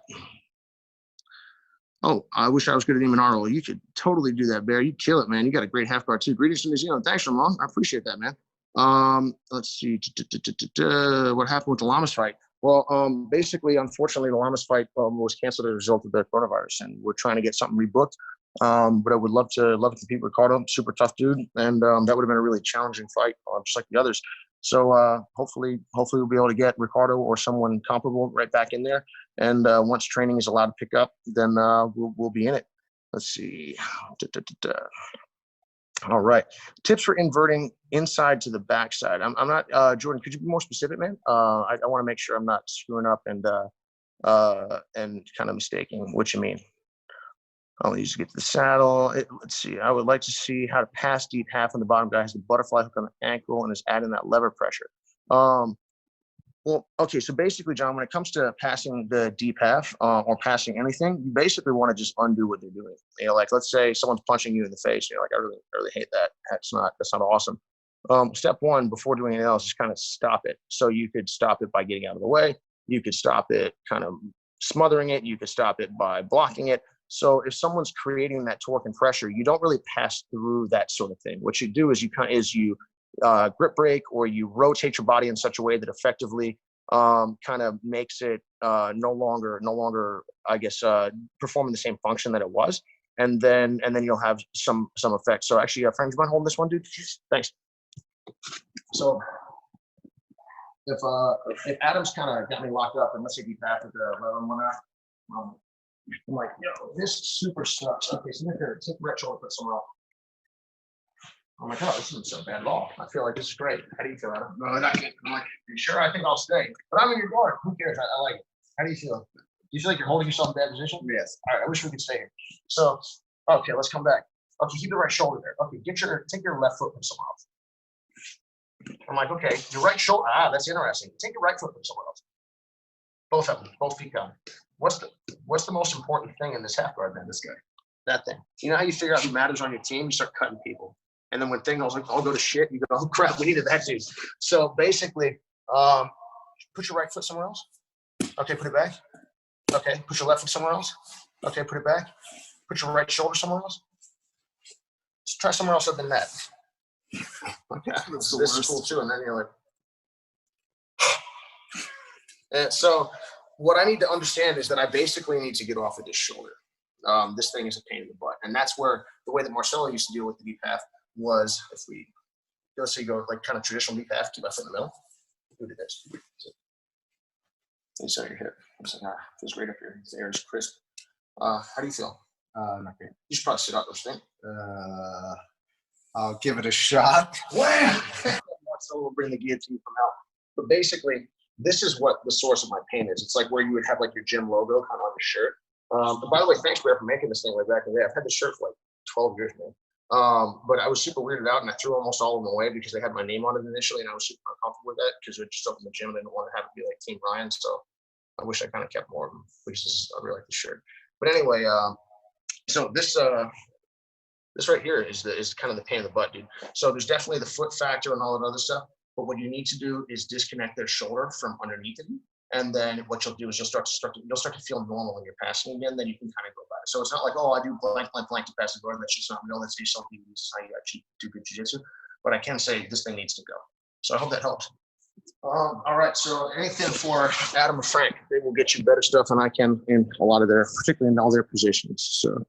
Oh, I wish I was good at Imanaro. You could totally do that, Bear. You kill it, man. You got a great half guard too. Greetings from New Zealand. Thanks, Ramon. I appreciate that, man. Let's see. What happened with the Lamas fight? Well, basically, unfortunately, the Lamas fight was canceled as a result of the coronavirus, and we're trying to get something rebooked. But I would love to compete with Ricardo. Super tough dude, and that would have been a really challenging fight, just like the others. So hopefully we'll be able to get Ricardo or someone comparable right back in there. And once training is allowed to pick up, then we'll be in it. Let's see. All right. Tips for inverting inside to the backside. I'm not Jordan. Could you be more specific, man? I want to make sure I'm not screwing up and kind of mistaking what you mean. I'll use to get to the saddle. Let's see. I would like to see how to pass deep half on the bottom guy has the butterfly hook on the ankle and is adding that lever pressure. Well, okay. So basically, John, when it comes to passing the deep half or passing anything, you basically want to just undo what they're doing. Like let's say someone's punching you in the face. You're like, I really hate that. That's not awesome. Step one before doing anything else is kind of stop it. So you could stop it by getting out of the way. You could stop it kind of smothering it. You could stop it by blocking it. So if someone's creating that torque and pressure, you don't really pass through that sort of thing. What you do is you grip break, or you rotate your body in such a way that effectively kind of makes it no longer, I guess, performing the same function that it was. And then you'll have some effect. So actually, Frank, do you mind holding this one, dude? Thanks. So if Adam's kind of got me locked up, and let's say deep half with the 11 one out, I'm like, yo, this super sucks. Okay, so take right shoulder, put somewhere else. I'm like, oh, this isn't so bad at all. I feel like this is great. How do you feel, Adam? No, not good. I'm like, you sure? I think I'll stay. But I'm in your guard. Who cares? I like it. How do you feel? Do you feel like you're holding yourself in a bad position? Yes. All right, I wish we could stay here. So, okay, let's come back. Okay, keep the right shoulder there. Okay, take your left foot from somewhere else. I'm like, okay, your right shoulder. That's interesting. Take your right foot from somewhere else. Both of them, both feet down. What's the most important thing in this half guard, man? This guy, that thing. You know how you figure out who matters on your team? You start cutting people, and then when things all go to shit, you go, oh crap, we needed that dude. So basically, put your right foot somewhere else. Okay, put it back. Okay, put your left foot somewhere else. Okay, put it back. Put your right shoulder somewhere else. Just try somewhere else other than that. Okay, so this is cool too, and then you're like. And so what I need to understand is that I basically need to get off of this shoulder. This thing is a pain in the butt. And that's where the way that Marcelo used to deal with the deep half was if we, let's say you go like kind of traditional deep half, keep my foot in the middle, do this. You saw your hip. It's like, feels great up here. The air is crisp. How do you feel? Not great. You should probably sit up, don't you think? I'll give it a shot. Wham! Marcelo will bring the guillotine from out. But basically, this is what the source of my pain is. It's like where you would have like your gym logo kind of on your shirt. But by the way, thanks, Bear, for making this thing way back in the day. I've had this shirt for like 12 years, man. But I was super weirded out, and I threw almost all of them away because they had my name on it initially, and I was super uncomfortable with that because it just opened the gym and I didn't want to have it be like Team Ryan. So I wish I kind of kept more of them because I really like the shirt. But anyway, so this right here is kind of the pain in the butt, dude. So there's definitely the foot factor and all that other stuff. But what you need to do is disconnect their shoulder from underneath it. And then what you'll do is you'll start to feel normal when you're passing again. Then you can kind of go by it. So it's not like, oh, I do blank to pass the guard. That's just not real. That's just something you how you actually do good jiu-jitsu. But I can say this thing needs to go. So I hope that helps. All right. So anything for Adam or Frank, they will get you better stuff than I can in a lot of particularly in all their positions. So,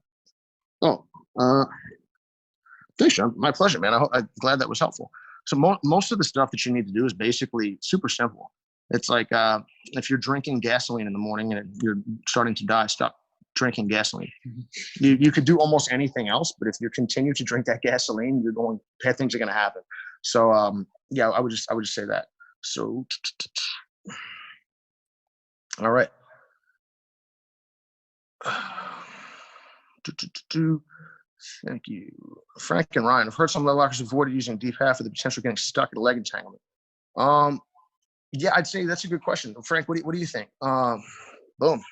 thanks, John. My pleasure, man. I'm glad that was helpful. So most of the stuff that you need to do is basically super simple. It's like if you're drinking gasoline in the morning and you're starting to die, stop drinking gasoline. You could do almost anything else, but if you continue to drink that gasoline, bad things are going to happen. So yeah, I would just say that. So all right. Thank you. Frank and Ryan, I've heard some leg lockers avoided using deep half for the potential of getting stuck at a leg entanglement. Yeah, I'd say that's a good question. Frank, what do you think? Boom.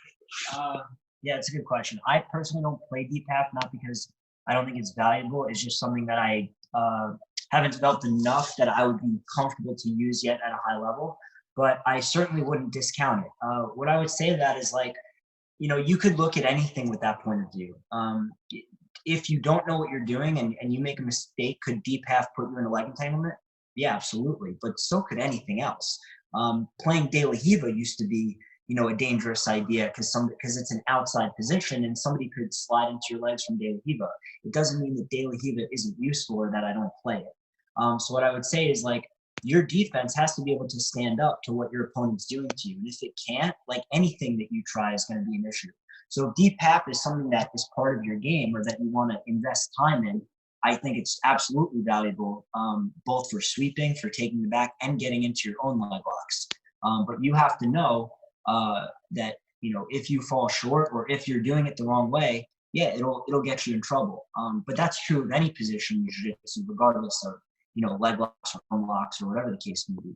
Yeah, it's a good question. I personally don't play deep half, not because I don't think it's valuable. It's just something that I haven't developed enough that I would be comfortable to use yet at a high level. But I certainly wouldn't discount it. What I would say to that is like, you could look at anything with that point of view. If you don't know what you're doing and you make a mistake, could deep half put you in a leg entanglement? Yeah, absolutely. But so could anything else. Playing De La Hiva used to be, a dangerous idea because it's an outside position and somebody could slide into your legs from De La Hiva. It doesn't mean that De La Hiva isn't useful or that I don't play it. So what I would say is like, your defense has to be able to stand up to what your opponent's doing to you. And if it can't, like anything that you try is going to be an issue. So if deep half is something that is part of your game or that you want to invest time in, I think it's absolutely valuable, both for sweeping, for taking the back, and getting into your own leg locks. But you have to know that, if you fall short or if you're doing it the wrong way, yeah, it'll get you in trouble. But that's true of any position in jiu-jitsu, regardless of, leg locks or arm locks or whatever the case may be.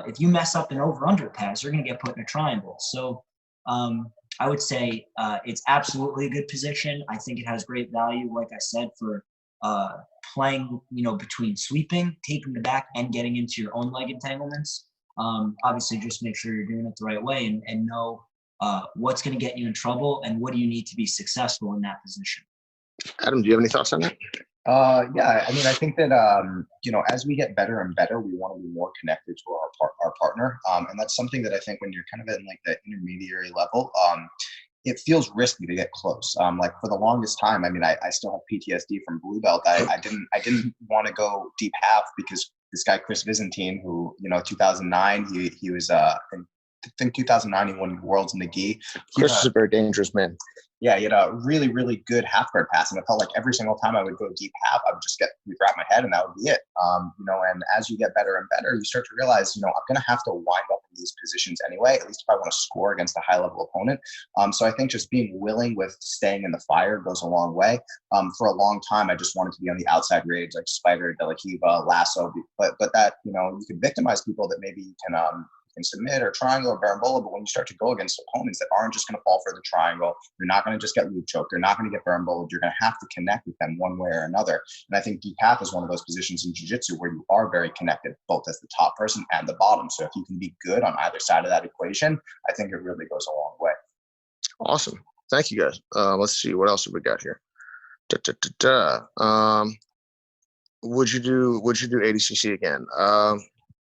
If you mess up an over-under pass, you're going to get put in a triangle. So I would say it's absolutely a good position. I think it has great value, like I said, for playing, between sweeping, taking the back, and getting into your own leg entanglements. Obviously, just make sure you're doing it the right way and know what's going to get you in trouble and what do you need to be successful in that position. Adam, do you have any thoughts on that? Yeah, I mean, I think that, as we get better and better, we want to be more connected to our partner. And that's something that I think when you're kind of at like the intermediary level, it feels risky to get close. Like for the longest time, I mean, I still have PTSD from blue belt. I didn't want to go deep half because this guy Chris Byzantine, who 2009 he was I think 2009 he won Worlds in the gi. Chris is a very dangerous man. Yeah, he had a really, really good half guard pass, and it felt like every single time I would go deep half, I would just grab my head, and that would be it. And as you get better and better, you start to realize, I'm going to have to wind up in these positions anyway, at least if I want to score against a high-level opponent. So I think just being willing with staying in the fire goes a long way. For a long time, I just wanted to be on the outside raids like Spider, De La Kiva, Lasso, but that, you can victimize people that maybe you can submit or triangle or barambola, but when you start to go against opponents that aren't just going to fall for the triangle, you're not going to just get loop choked, you're not going to get barambola, you're going to have to connect with them one way or another. And I think deep half is one of those positions in jiu-jitsu where you are very connected, both as the top person and the bottom. So if you can be good on either side of that equation, I think it really goes a long way. Awesome. Thank you, guys. Let's see, what else have we got here? Would you do ADCC again?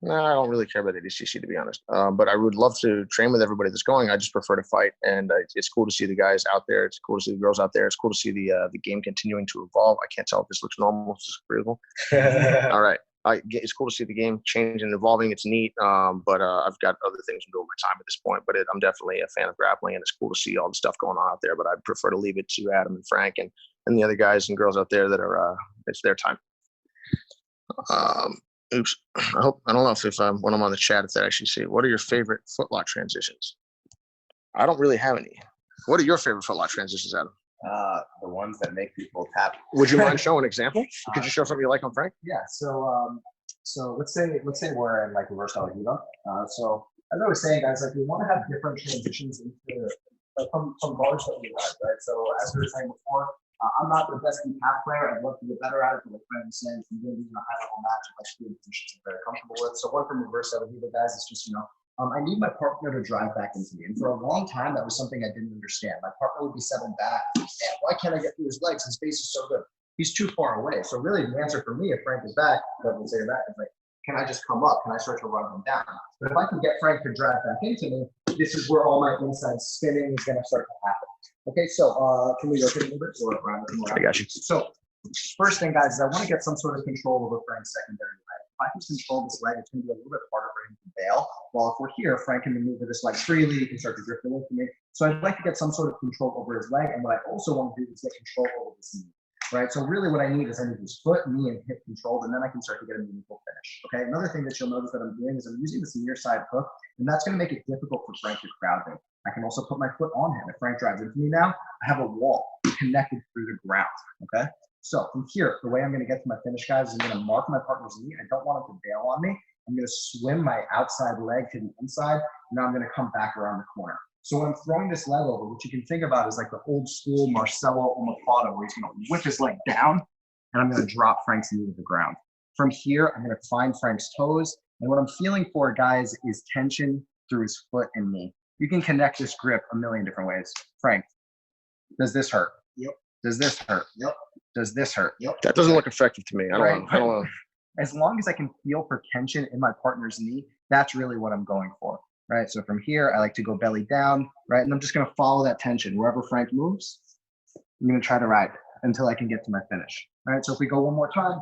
No, I don't really care about ADCC, to be honest. But I would love to train with everybody that's going. I just prefer to fight, and it's cool to see the guys out there. It's cool to see the girls out there. It's cool to see the game continuing to evolve. I can't tell if this looks normal. This is agreeable. All right. It's cool to see the game changing and evolving. It's neat, but I've got other things I'm doing with my time at this point. But I'm definitely a fan of grappling, and it's cool to see all the stuff going on out there. But I'd prefer to leave it to Adam and Frank and the other guys and girls out there that are it's their time. Oops. I don't know if when I'm on the chat, if they actually see, what are your favorite footlock transitions? I don't really have any. What are your favorite footlock transitions, Adam? The ones that make people tap. Would you mind showing an example? Could you show something you like on Frank? Yeah. So let's say we're in like reverse Benayoun. So as I was saying, guys, like we want to have different transitions into from bars that we like, right? So as we were saying before, I'm not the best deep half player. I'd love to get better at it, but like Frank was saying, if I'm going to be in a high-level match, if I should be in positions I'm very comfortable with. So one from reverse Benayoun, guys, is just, I need my partner to drive back into me. And for a long time, that was something I didn't understand. My partner would be settled back. Man, why can't I get through his legs? His base is so good. He's too far away. So really the answer for me, if Frank is back, that would say that, is like, can I just come up? Can I start to run him down? But if I can get Frank to drive back into me, this is where all my inside spinning is going to start to happen. Okay, so can we rotate a little bit? I got you. So first thing, guys, is I want to get some sort of control over Frank's secondary leg. If I can control this leg, it's going to be a little bit harder for him to bail. While if we're here, Frank can maneuver this leg freely. He can start to drift away from me. So I'd like to get some sort of control over his leg. And what I also want to do is get control over this knee. Right, so really what I need is his foot, knee, and hip controlled, and then I can start to get a meaningful finish. Okay, another thing that you'll notice that I'm doing is I'm using this near side hook, and that's going to make it difficult for Frank to crowd me. I can also put my foot on him. If Frank drives into me now, I have a wall connected through the ground. Okay, so from here, the way I'm going to get to my finish, guys, is I'm going to mark my partner's knee. I don't want him to bail on me. I'm going to swim my outside leg to the inside, and now I'm going to come back around the corner. So when I'm throwing this leg over, what you can think about is like the old school Marcelo Omofado, where he's going to whip his leg down, and I'm going to drop Frank's knee to the ground. From here, I'm going to find Frank's toes, and what I'm feeling for, guys, is tension through his foot and knee. You can connect this grip a million different ways. Frank, does this hurt? Yep. Does this hurt? Yep. Does this hurt? Yep. That doesn't look effective to me. I don't know. As long as I can feel for tension in my partner's knee, that's really what I'm going for. Right, so from here, I like to go belly down, right? And I'm just gonna follow that tension. Wherever Frank moves, I'm gonna try to ride it until I can get to my finish. All right, so if we go one more time,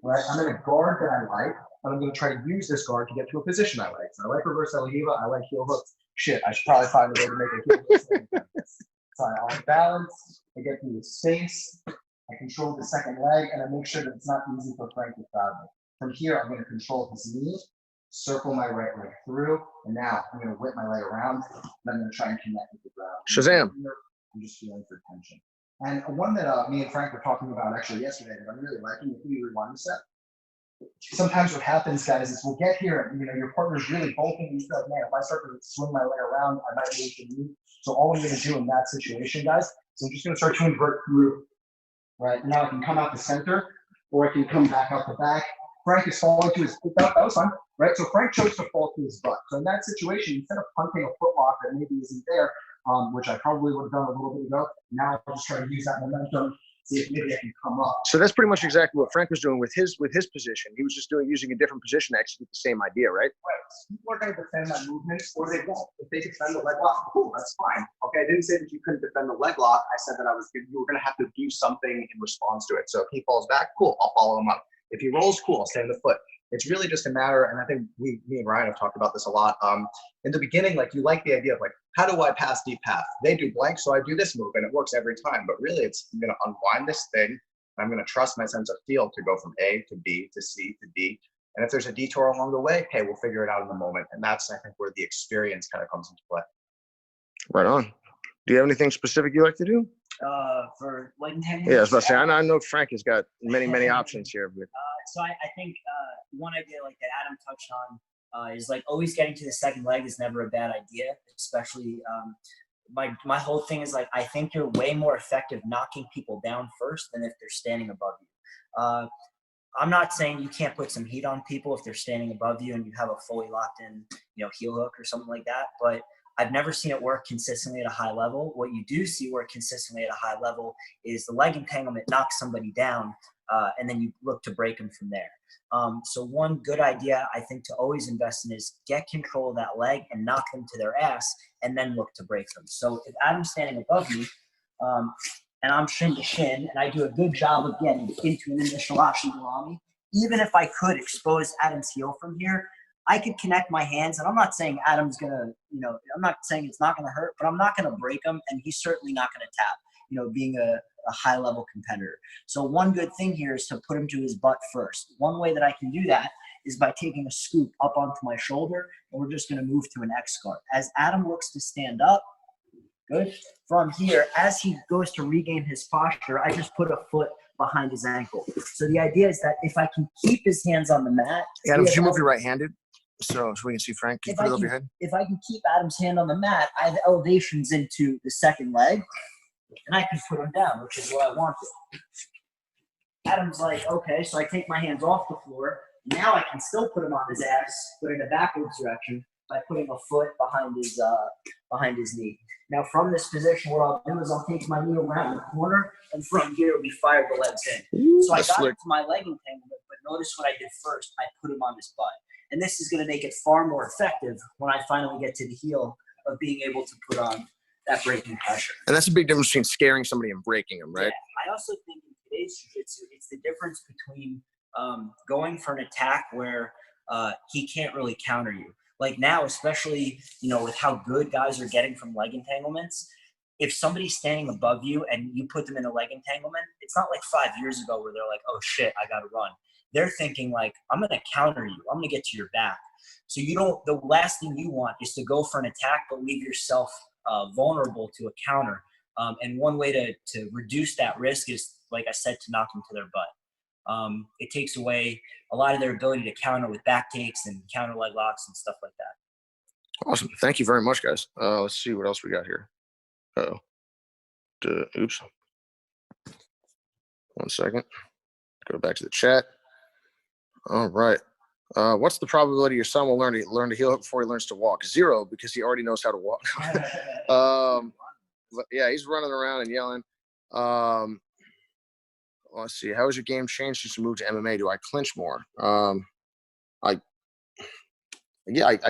right, I'm in a guard that I like, and I'm gonna try to use this guard to get to a position I like. So I like reverse Benayoun, I like heel hooks. Shit, I should probably find a way to make a heel hook. So I like balance, I get through the space, I control the second leg, and I make sure that it's not easy for Frank to crowd me. From here, I'm gonna control his knee, circle my right leg through, and now I'm going to whip my leg around, and I'm going to try and connect with the ground. Shazam. I'm just feeling for tension. And one that me and Frank were talking about actually yesterday that I'm really liking, if we rewind a set. Sometimes what happens, guys, is we'll get here, and your partner's really bulking, and you feel like, man, if I start to swing my leg around, I might lose the knee. So all I'm going to do in that situation, guys, is I'm just going to start to invert through. Right, now I can come out the center, or I can come back out the back. Frank is falling to his foot. That was fine, right? So Frank chose to fall to his butt. So in that situation, instead of punting a foot lock that maybe isn't there, which I probably would have done a little bit ago, now I'll just try to use that momentum, see if maybe I can come up. So that's pretty much exactly what Frank was doing with his position. He was just using a different position to execute the same idea, right? Right. People are going to defend that movement, or they won't. If they defend the leg lock, cool, that's fine. Okay, I didn't say that you couldn't defend the leg lock. I said that you were going to have to do something in response to it. So if he falls back, cool, I'll follow him up. If he rolls, cool, I'll stay in the foot. it's really just a matter, and I think me and Ryan have talked about this a lot. In the beginning, like you like the idea of like, how do I pass deep path? They do blank, so I do this move, and it works every time. But really, I'm going to unwind this thing. I'm going to trust my sense of feel to go from A to B to C to D. And if there's a detour along the way, hey, we'll figure it out in the moment. And that's, I think, where the experience kind of comes into play. Right on. Do you have anything specific you like to do? For leg entanglements? Yeah, I was about to say, I know Frank has got many options here. But So I think one idea like that Adam touched on is like always getting to the second leg is never a bad idea, especially my whole thing is like, I think you're way more effective knocking people down first than if they're standing above you. I'm not saying you can't put some heat on people if they're standing above you and you have a fully locked in, heel hook or something like that. But I've never seen it work consistently at a high level. What you do see work consistently at a high level is the leg entanglement knocks somebody down, and then you look to break them from there. So one good idea I think to always invest in is get control of that leg and knock them to their ass and then look to break them. So if Adam's standing above me, and I'm shin to shin, and I do a good job of getting into an initial Ashigarami, even if I could expose Adam's heel from here, I could connect my hands, and I'm not saying Adam's gonna, I'm not saying it's not gonna hurt, but I'm not gonna break him, and he's certainly not gonna tap, being a high-level competitor. So one good thing here is to put him to his butt first. One way that I can do that is by taking a scoop up onto my shoulder, and we're just gonna move to an X guard. As Adam looks to stand up, good. From here, as he goes to regain his posture, I just put a foot behind his ankle. So the idea is that if I can keep his hands on the mat. Adam, did you move your right-handed? So we can see Frank. Can you put it over your head? If I can keep Adam's hand on the mat, I have elevations into the second leg, and I can put him down, which is what I wanted. Adam's like, okay, so I take my hands off the floor. Now I can still put him on his ass, but in a backwards direction by putting a foot behind his knee. Now from this position, what I'll do is I'll take my knee around the corner, and from here we fire the legs in. So I got into my leg entanglement, but notice what I did first. I put him on his butt. And this is going to make it far more effective when I finally get to the heel of being able to put on that breaking pressure. And that's a big difference between scaring somebody and breaking them, right? Yeah. I also think in today's jiu-jitsu, it's the difference between going for an attack where he can't really counter you. Like now, especially, with how good guys are getting from leg entanglements, if somebody's standing above you and you put them in a leg entanglement, it's not like 5 years ago where they're like, oh shit, I got to run. They're thinking like, I'm going to counter you. I'm going to get to your back. So the last thing you want is to go for an attack, but leave yourself vulnerable to a counter. And one way to reduce that risk is, like I said, to knock them to their butt. It takes away a lot of their ability to counter with back takes and counter leg locks and stuff like that. Awesome. Thank you very much, guys. Let's see what else we got here. Oops. 1 second. Go back to the chat. All right. What's the probability your son will learn to heel hook before he learns to walk? 0, because he already knows how to walk. Yeah, he's running around and yelling. Let's see. How has your game changed since you moved to MMA? Do I clinch more? I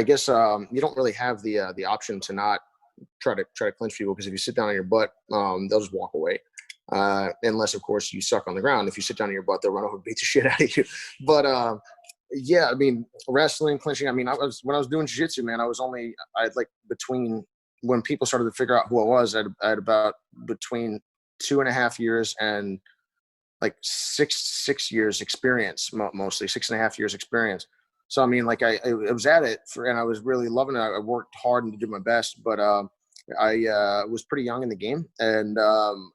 guess you don't really have the option to not try to clinch people, because if you sit down on your butt, they'll just walk away. Unless, of course, you suck on the ground. If you sit down on your butt, they'll run over and beat the shit out of you. But yeah, I mean, wrestling, clinching. I mean, when I was doing jiu-jitsu, man, I had like between when people started to figure out who I was, I had about between 2.5 years and like six years experience, mostly 6.5 years experience. So I mean, like I was at it and I was really loving it. I worked hard and did my best, but I was pretty young in the game, and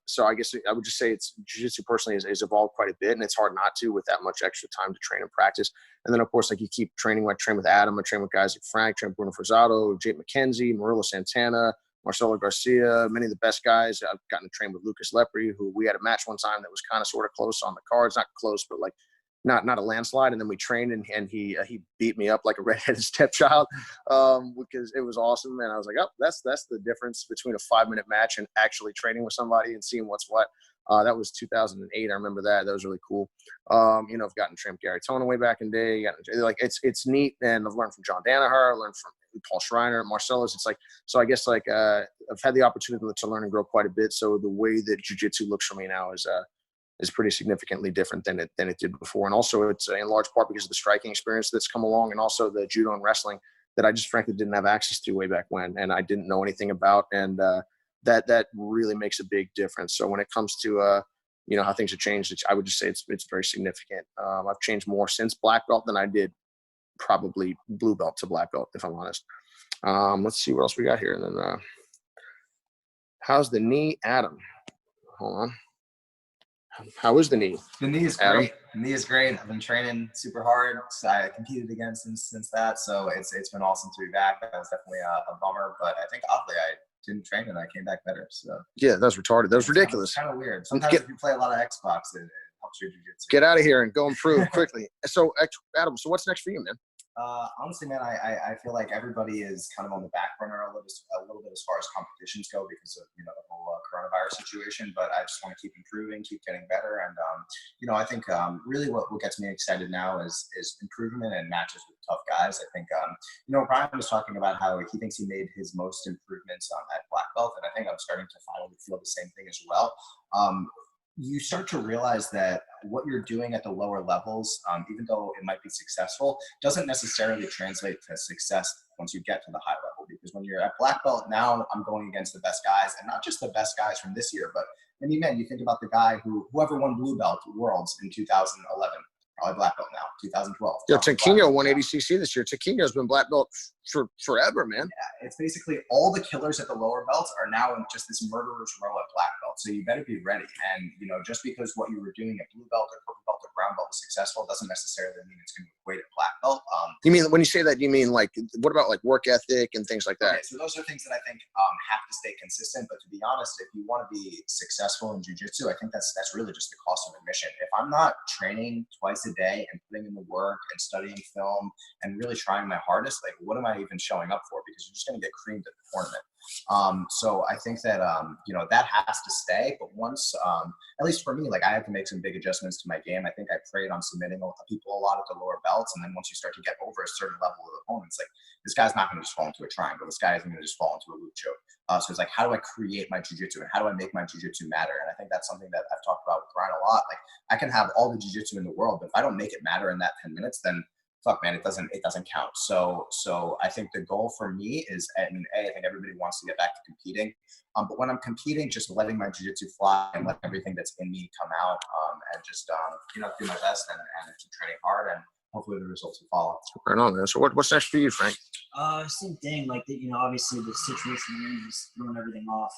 so I guess I would just say it's jiu-jitsu personally has evolved quite a bit, and it's hard not to with that much extra time to train and practice. And then of course, like you keep training. I train with Adam, I train with guys like Frank, train with Bruno Frazado, Jake McKenzie, Murillo Santana, Marcelo Garcia, many of the best guys. I've gotten to train with Lucas Lepre, who we had a match one time that was kind of sort of close on the cards, not close, but like not a landslide. And then we trained, and he beat me up like a redheaded stepchild, because it was awesome. And I was like, oh, that's the difference between a 5-minute match and actually training with somebody and seeing what's what. That was 2008. I remember that. That was really cool. I've gotten to train with Gary Tona way back in the day. Like it's neat, and I've learned from John Danaher. I learned from Paul Schreiner, Marcellus. It's like, so I guess like I've had the opportunity to learn and grow quite a bit. So the way that jiu-jitsu looks for me now is is pretty significantly different than it did before. And also it's in large part because of the striking experience that's come along, and also the judo and wrestling that I just frankly didn't have access to way back when, and I didn't know anything about. And that really makes a big difference. So when it comes to how things have changed, I would just say it's very significant. I've changed more since black belt than I did probably blue belt to black belt, if I'm honest. Let's see what else we got here. And then how's the knee, Adam? Hold on. How is the knee? The knee is Adam? great. The knee is great. I've been training super hard. So I competed again since that. So it's been awesome to be back. That was definitely a bummer, but I think oddly I didn't train and I came back better. So yeah, that's retarded. That was ridiculous. It's kind of weird. Sometimes if you play a lot of Xbox, it helps your jiu-jitsu. Get out of here and go improve quickly. So Adam, so what's next for you, man? Honestly, man, I feel like everybody is kind of on the back burner a little bit as far as competitions go because of the whole coronavirus situation. But I just want to keep improving, keep getting better, and I think really what gets me excited now is improvement and matches with tough guys. I think Brian was talking about how he thinks he made his most improvements at black belt, and I think I'm starting to finally feel the same thing as well. You start to realize that what you're doing at the lower levels, even though it might be successful, doesn't necessarily translate to success once you get to the high level. Because when you're at black belt, now I'm going against the best guys, and not just the best guys from this year, but you think about the guy whoever won blue belt worlds in 2011, probably black belt now, 2012. Yo, Taquino won ADCC this year. Taquino's been black belt for forever, man. Yeah, it's basically all the killers at the lower belts are now in just this murderer's row at black belt. So you better be ready. And, just because what you were doing at blue belt or purple belt or brown belt was successful doesn't necessarily mean it's going to equate at black belt. You mean, when you say that, you mean like, what about like work ethic and things like that? Okay, so those are things that I think have to stay consistent. But to be honest, if you want to be successful in jiu-jitsu, I think that's really just the cost of admission. If I'm not training twice a day and putting in the work and studying film and really trying my hardest, like what am I even showing up for? Because you're just going to get creamed at the tournament. So I think that, that has to stay. But once, at least for me, like I had to make some big adjustments to my game. I think I preyed on submitting people a lot at the lower belts. And then once you start to get over a certain level of opponents, like this guy's not going to just fall into a triangle. This guy isn't going to just fall into a loop choke. So it's like, how do I create my jiu-jitsu and how do I make my jiu-jitsu matter? And I think that's something that I've talked about with Ryan a lot. Like I can have all the jiu-jitsu in the world, but if I don't make it matter in that 10 minutes, then fuck, man, it doesn't count. So I think the goal for me is, I think everybody wants to get back to competing. But when I'm competing, just letting my jiu-jitsu fly and let everything that's in me come out, and just, do my best and keep training hard, and hopefully the results will follow. Right on, man. So what's next for you, Frank? Same thing. Like, obviously the situation we're in is throwing everything off.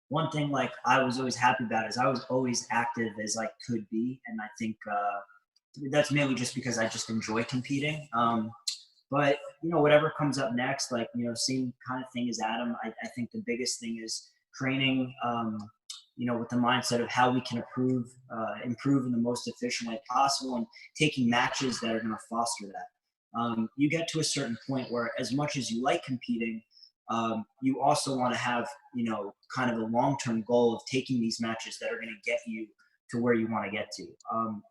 One thing like I was always happy about is I was always active as I could be, and I think that's mainly just because I just enjoy competing. But whatever comes up next, like same kind of thing as Adam. I think the biggest thing is training. With the mindset of how we can improve in the most efficient way possible, and taking matches that are going to foster that. You get to a certain point where, as much as you like competing, you also want to have kind of a long-term goal of taking these matches that are going to get you to where you want to get to.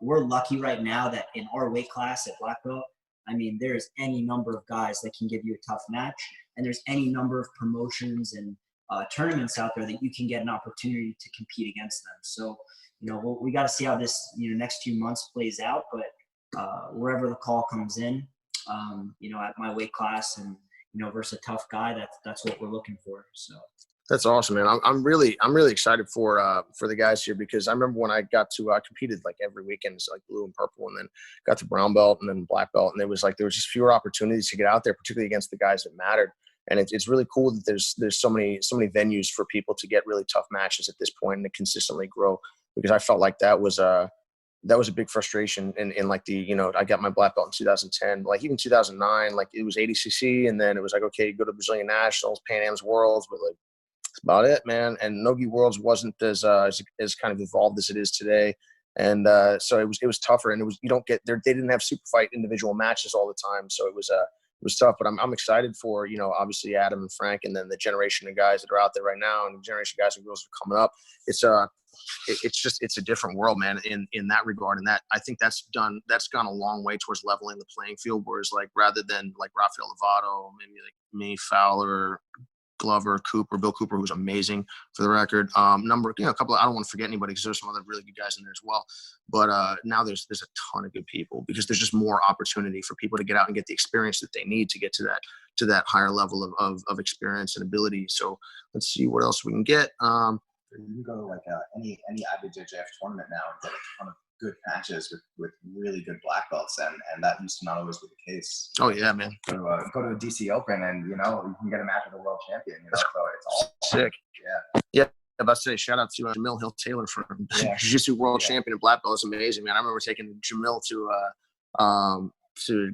We're lucky right now that in our weight class at black belt, there's any number of guys that can give you a tough match, and there's any number of promotions and tournaments out there that you can get an opportunity to compete against them. So, we got to see how this next few months plays out, but wherever the call comes in, at my weight class and versus a tough guy, that's what we're looking for. So. That's awesome, man. I'm really excited for the guys here, because I remember when I got to I competed like every weekend, it's like blue and purple, and then got to brown belt and then black belt, and there was just fewer opportunities to get out there, particularly against the guys that mattered. And it's really cool that there's so many venues for people to get really tough matches at this point and to consistently grow, because I felt like that was a big frustration in like I got my black belt in 2010, like even 2009, like it was ADCC, and then it was like, okay, go to Brazilian Nationals, Pan Am's Worlds, but like that's about it, man. And Nogi Worlds wasn't as kind of evolved as it is today. And so it was tougher, and they didn't have super fight individual matches all the time. So it was tough, but I'm excited for, obviously Adam and Frank, and then the generation of guys that are out there right now, and the generation of guys and girls that are coming up. It's a different world, man, in that regard. And that, I think that's gone a long way towards leveling the playing field. Whereas like, rather than like Rafael Lovato, maybe like me, Fowler, Glover, Bill Cooper, who's amazing for the record. A couple I don't want to forget anybody because there's some other really good guys in there as well. But now there's a ton of good people because there's just more opportunity for people to get out and get the experience that they need to get to that higher level of experience and ability. So let's see what else we can get. You can go to like any IBJJF tournament now and get a ton of good matches with really good black belts, and that used to not always be the case. Oh yeah, man. Go to a DC Open and you can get a match with a world champion. So it's all sick. Yeah. About to say, shout out to Jamil Hill Taylor for Jiu-Jitsu world champion and black belt. It's amazing, man. I remember taking Jamil to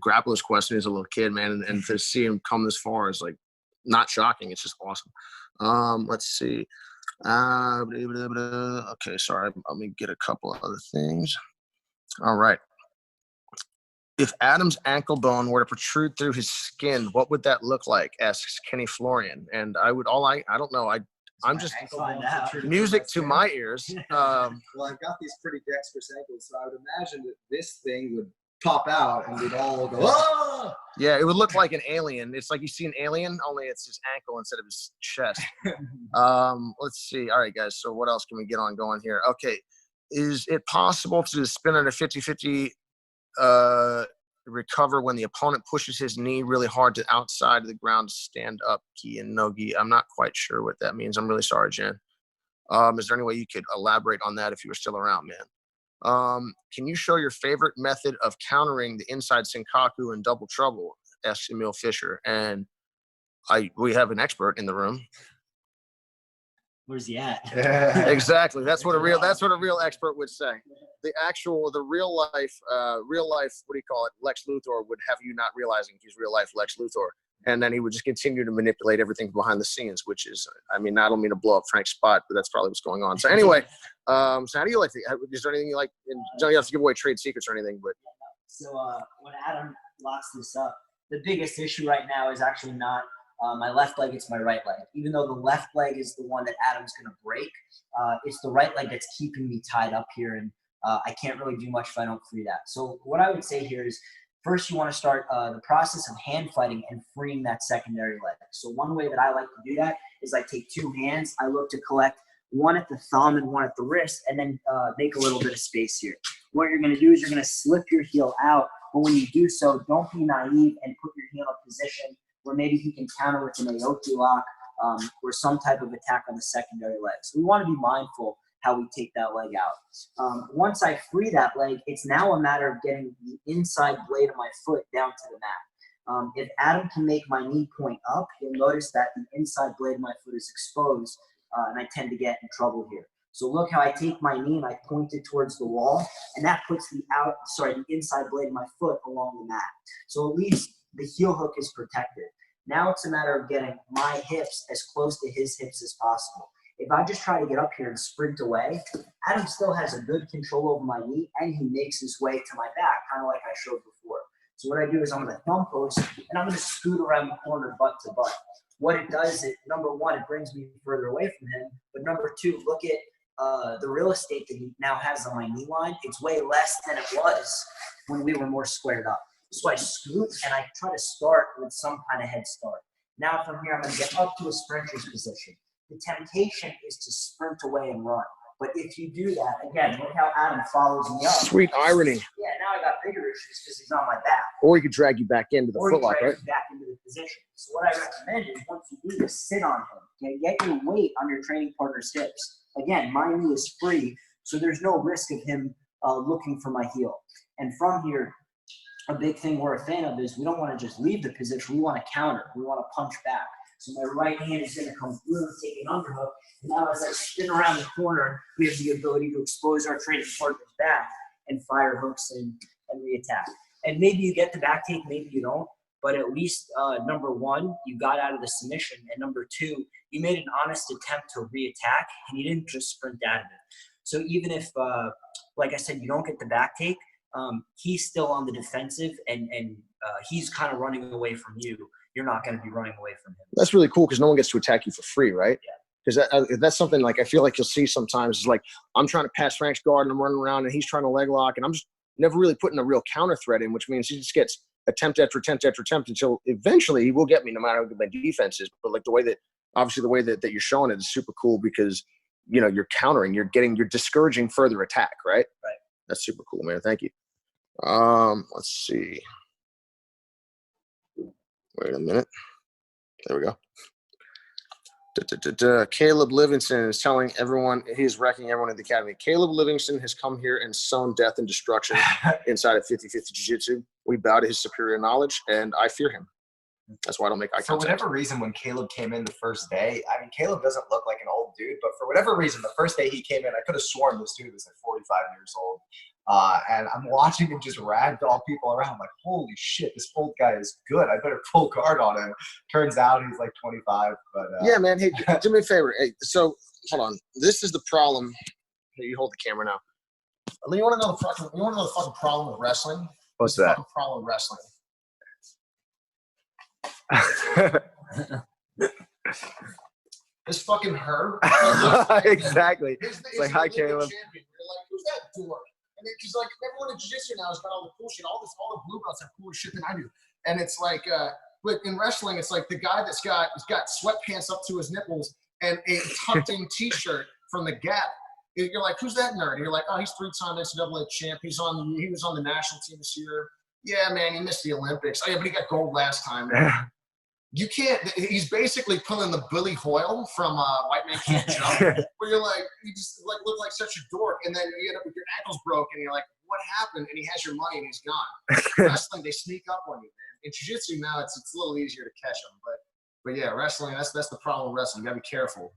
Grappler's Quest when he was a little kid, man, and to see him come this far is like not shocking. It's just awesome. Let's see. Okay, sorry. Let me get a couple of other things. All right. If Adam's ankle bone were to protrude through his skin, what would that look like? Asks Kenny Florian. And I don't know. I'm just music to my ears. Well, I've got these pretty dexterous ankles, so I would imagine that this thing would pop out and we'd all go, oh! Yeah, it would look like an alien. It's like you see an alien, only it's his ankle instead of his chest. Let's see. All right, guys. So what else can we get on going here? Okay. Is it possible to spin on a 50-50 recover when the opponent pushes his knee really hard to outside of the ground to stand up, gi and no gi? I'm not quite sure what that means. I'm really sorry, Jen. Is there any way you could elaborate on that if you were still around, man? Can you show your favorite method of countering the inside Senkaku and double trouble? Asks Emil Fisher. And we have an expert in the room. Where's he at? Exactly. That's what a real expert would say. The real life, what do you call it? Lex Luthor would have you not realizing he's real life Lex Luthor. And then he would just continue to manipulate everything behind the scenes, which is, I don't mean to blow up Frank's spot, but that's probably what's going on. So anyway, so how do you like is there anything you like, and you don't have to give away trade secrets or anything, but. So when Adam locks this up, the biggest issue right now is actually not my left leg, it's my right leg. Even though the left leg is the one that Adam's going to break, it's the right leg that's keeping me tied up here, and I can't really do much if I don't free that. So what I would say here is, first you want to start the process of hand fighting and freeing that secondary leg. So one way that I like to do that is I take two hands, I look to collect one at the thumb and one at the wrist, and then make a little bit of space here. What you're going to do is you're going to slip your heel out, but when you do so, don't be naive and put your heel in a position where maybe he can counter with an Aoki lock or some type of attack on the secondary leg. So we want to be mindful how we take that leg out. Once I free that leg, it's now a matter of getting the inside blade of my foot down to the mat. If Adam can make my knee point up, you'll notice that the inside blade of my foot is exposed, and I tend to get in trouble here. So look how I take my knee and I point it towards the wall, and that puts the inside blade of my foot along the mat. So at least the heel hook is protected. Now it's a matter of getting my hips as close to his hips as possible. If I just try to get up here and sprint away, Adam still has a good control over my knee, and he makes his way to my back, kind of like I showed before. So what I do is I'm going to thumb post, and I'm going to scoot around the corner butt to butt. What it does is, number one, it brings me further away from him, but number two, look at the real estate that he now has on my knee line. It's way less than it was when we were more squared up. So I scoot and I try to start with some kind of head start. Now from here, I'm going to get up to a sprinter's position. The temptation is to sprint away and run. But if you do that, again, look how Adam follows me up. Sweet irony. Yeah, now I got bigger issues because he's on my back. Or he could drag you back into the footlock, right? Back into the position. So what I recommend is once you do this, sit on him. Okay? Get your weight on your training partner's hips. Again, my knee is free, so there's no risk of him looking for my heel. And from here, a big thing we're a fan of is we don't want to just leave the position. We want to counter. We want to punch back. So my right hand is going to come through and take an underhook. And now as I spin around the corner, we have the ability to expose our training partner's back and fire hooks and re-attack. And maybe you get the back take, maybe you don't. But at least, number one, you got out of the submission. And number two, you made an honest attempt to re-attack, and you didn't just sprint out of it. So even if, like I said, you don't get the back take, he's still on the defensive, and he's kind of running away from you. You're not going to be running away from him. That's really cool because no one gets to attack you for free, right? Yeah. Because that's something like I feel like you'll see sometimes is like I'm trying to pass Frank's guard and I'm running around and he's trying to leg lock and I'm just never really putting a real counter threat in, which means he just gets attempt after attempt after attempt until eventually he will get me no matter what my defense is. But like the way that obviously the way that you're showing it is super cool because, you know, you're countering, you're discouraging further attack, right? Right. That's super cool, man. Thank you. Let's see. Wait a minute. There we go. Caleb Livingston is telling everyone he's wrecking everyone at the academy. Caleb Livingston has come here and sown death and destruction inside of 50-50 Jiu-Jitsu. We bow to his superior knowledge, and I fear him. That's why I don't make eye For contact. whatever reason, when Caleb came in the first day, I mean, Caleb doesn't look like an old dude, but for whatever reason, the first day he came in, I could have sworn this dude was like 45 years old. And I'm watching him just ragdoll people around. I'm like, holy shit, this old guy is good. I better full guard on him. Turns out he's like 25. But yeah, man. Hey, do me a favor. Hey, so hold on. This is the problem. Hey, you hold the camera now. You want to know the fucking problem with wrestling? What's The that? fucking problem with wrestling. This fucking Herb. Exactly. It's like, hi, Caleb. Champion. You're like, who's that dork? And because like everyone in jiu-jitsu now has got all the cool shit. All the blue belts have cooler shit than I do. And it's like, but in wrestling, it's like the guy he's got sweatpants up to his nipples and a tucked-in T-shirt from the Gap. You're like, who's that nerd? And you're like, oh, he's 3-time NCAA champ. He was on the national team this year. Yeah, man, he missed the Olympics. Oh yeah, but he got gold last time. You can't. He's basically pulling the Billy Hoyle from White Man Can't Jump, where you're like, you just like look like such a dork, and then you end up with your ankles broken, and you're like, what happened? And he has your money, and he's gone. Wrestling, they sneak up on you, man. In jiu-jitsu now, it's a little easier to catch them, but yeah, wrestling. That's the problem with wrestling. You gotta be careful.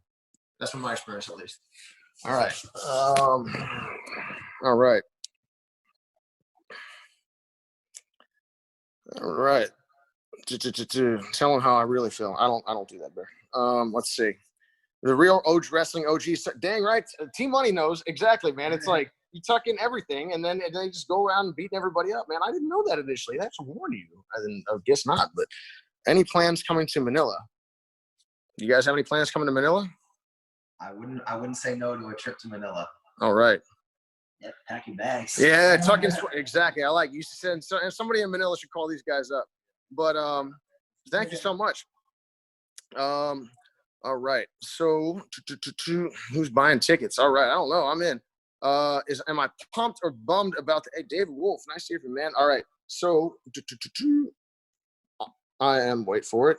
That's from my experience, at least. All right. All right. All right. Tell them how I really feel. I don't do that, Bear. Let's see. The real OG wrestling OG. Dang right. Team Money knows exactly, man. It's like you tuck in everything, and then they just go around and beating everybody up, man. I didn't know that initially. I have to warn you. I guess not. But any plans coming to Manila? You guys have any plans coming to Manila? I wouldn't say no to a trip to Manila. All right. Yeah, pack your bags. Yeah, tuck in. Exactly. I like you said. And somebody in Manila should call these guys up. But thank you so much. All right. So who's buying tickets? All right. I don't know. I'm in. Am I pumped or bummed about the hey, David Wolf? Nice to hear from you, man. All right. So I am. Wait for it.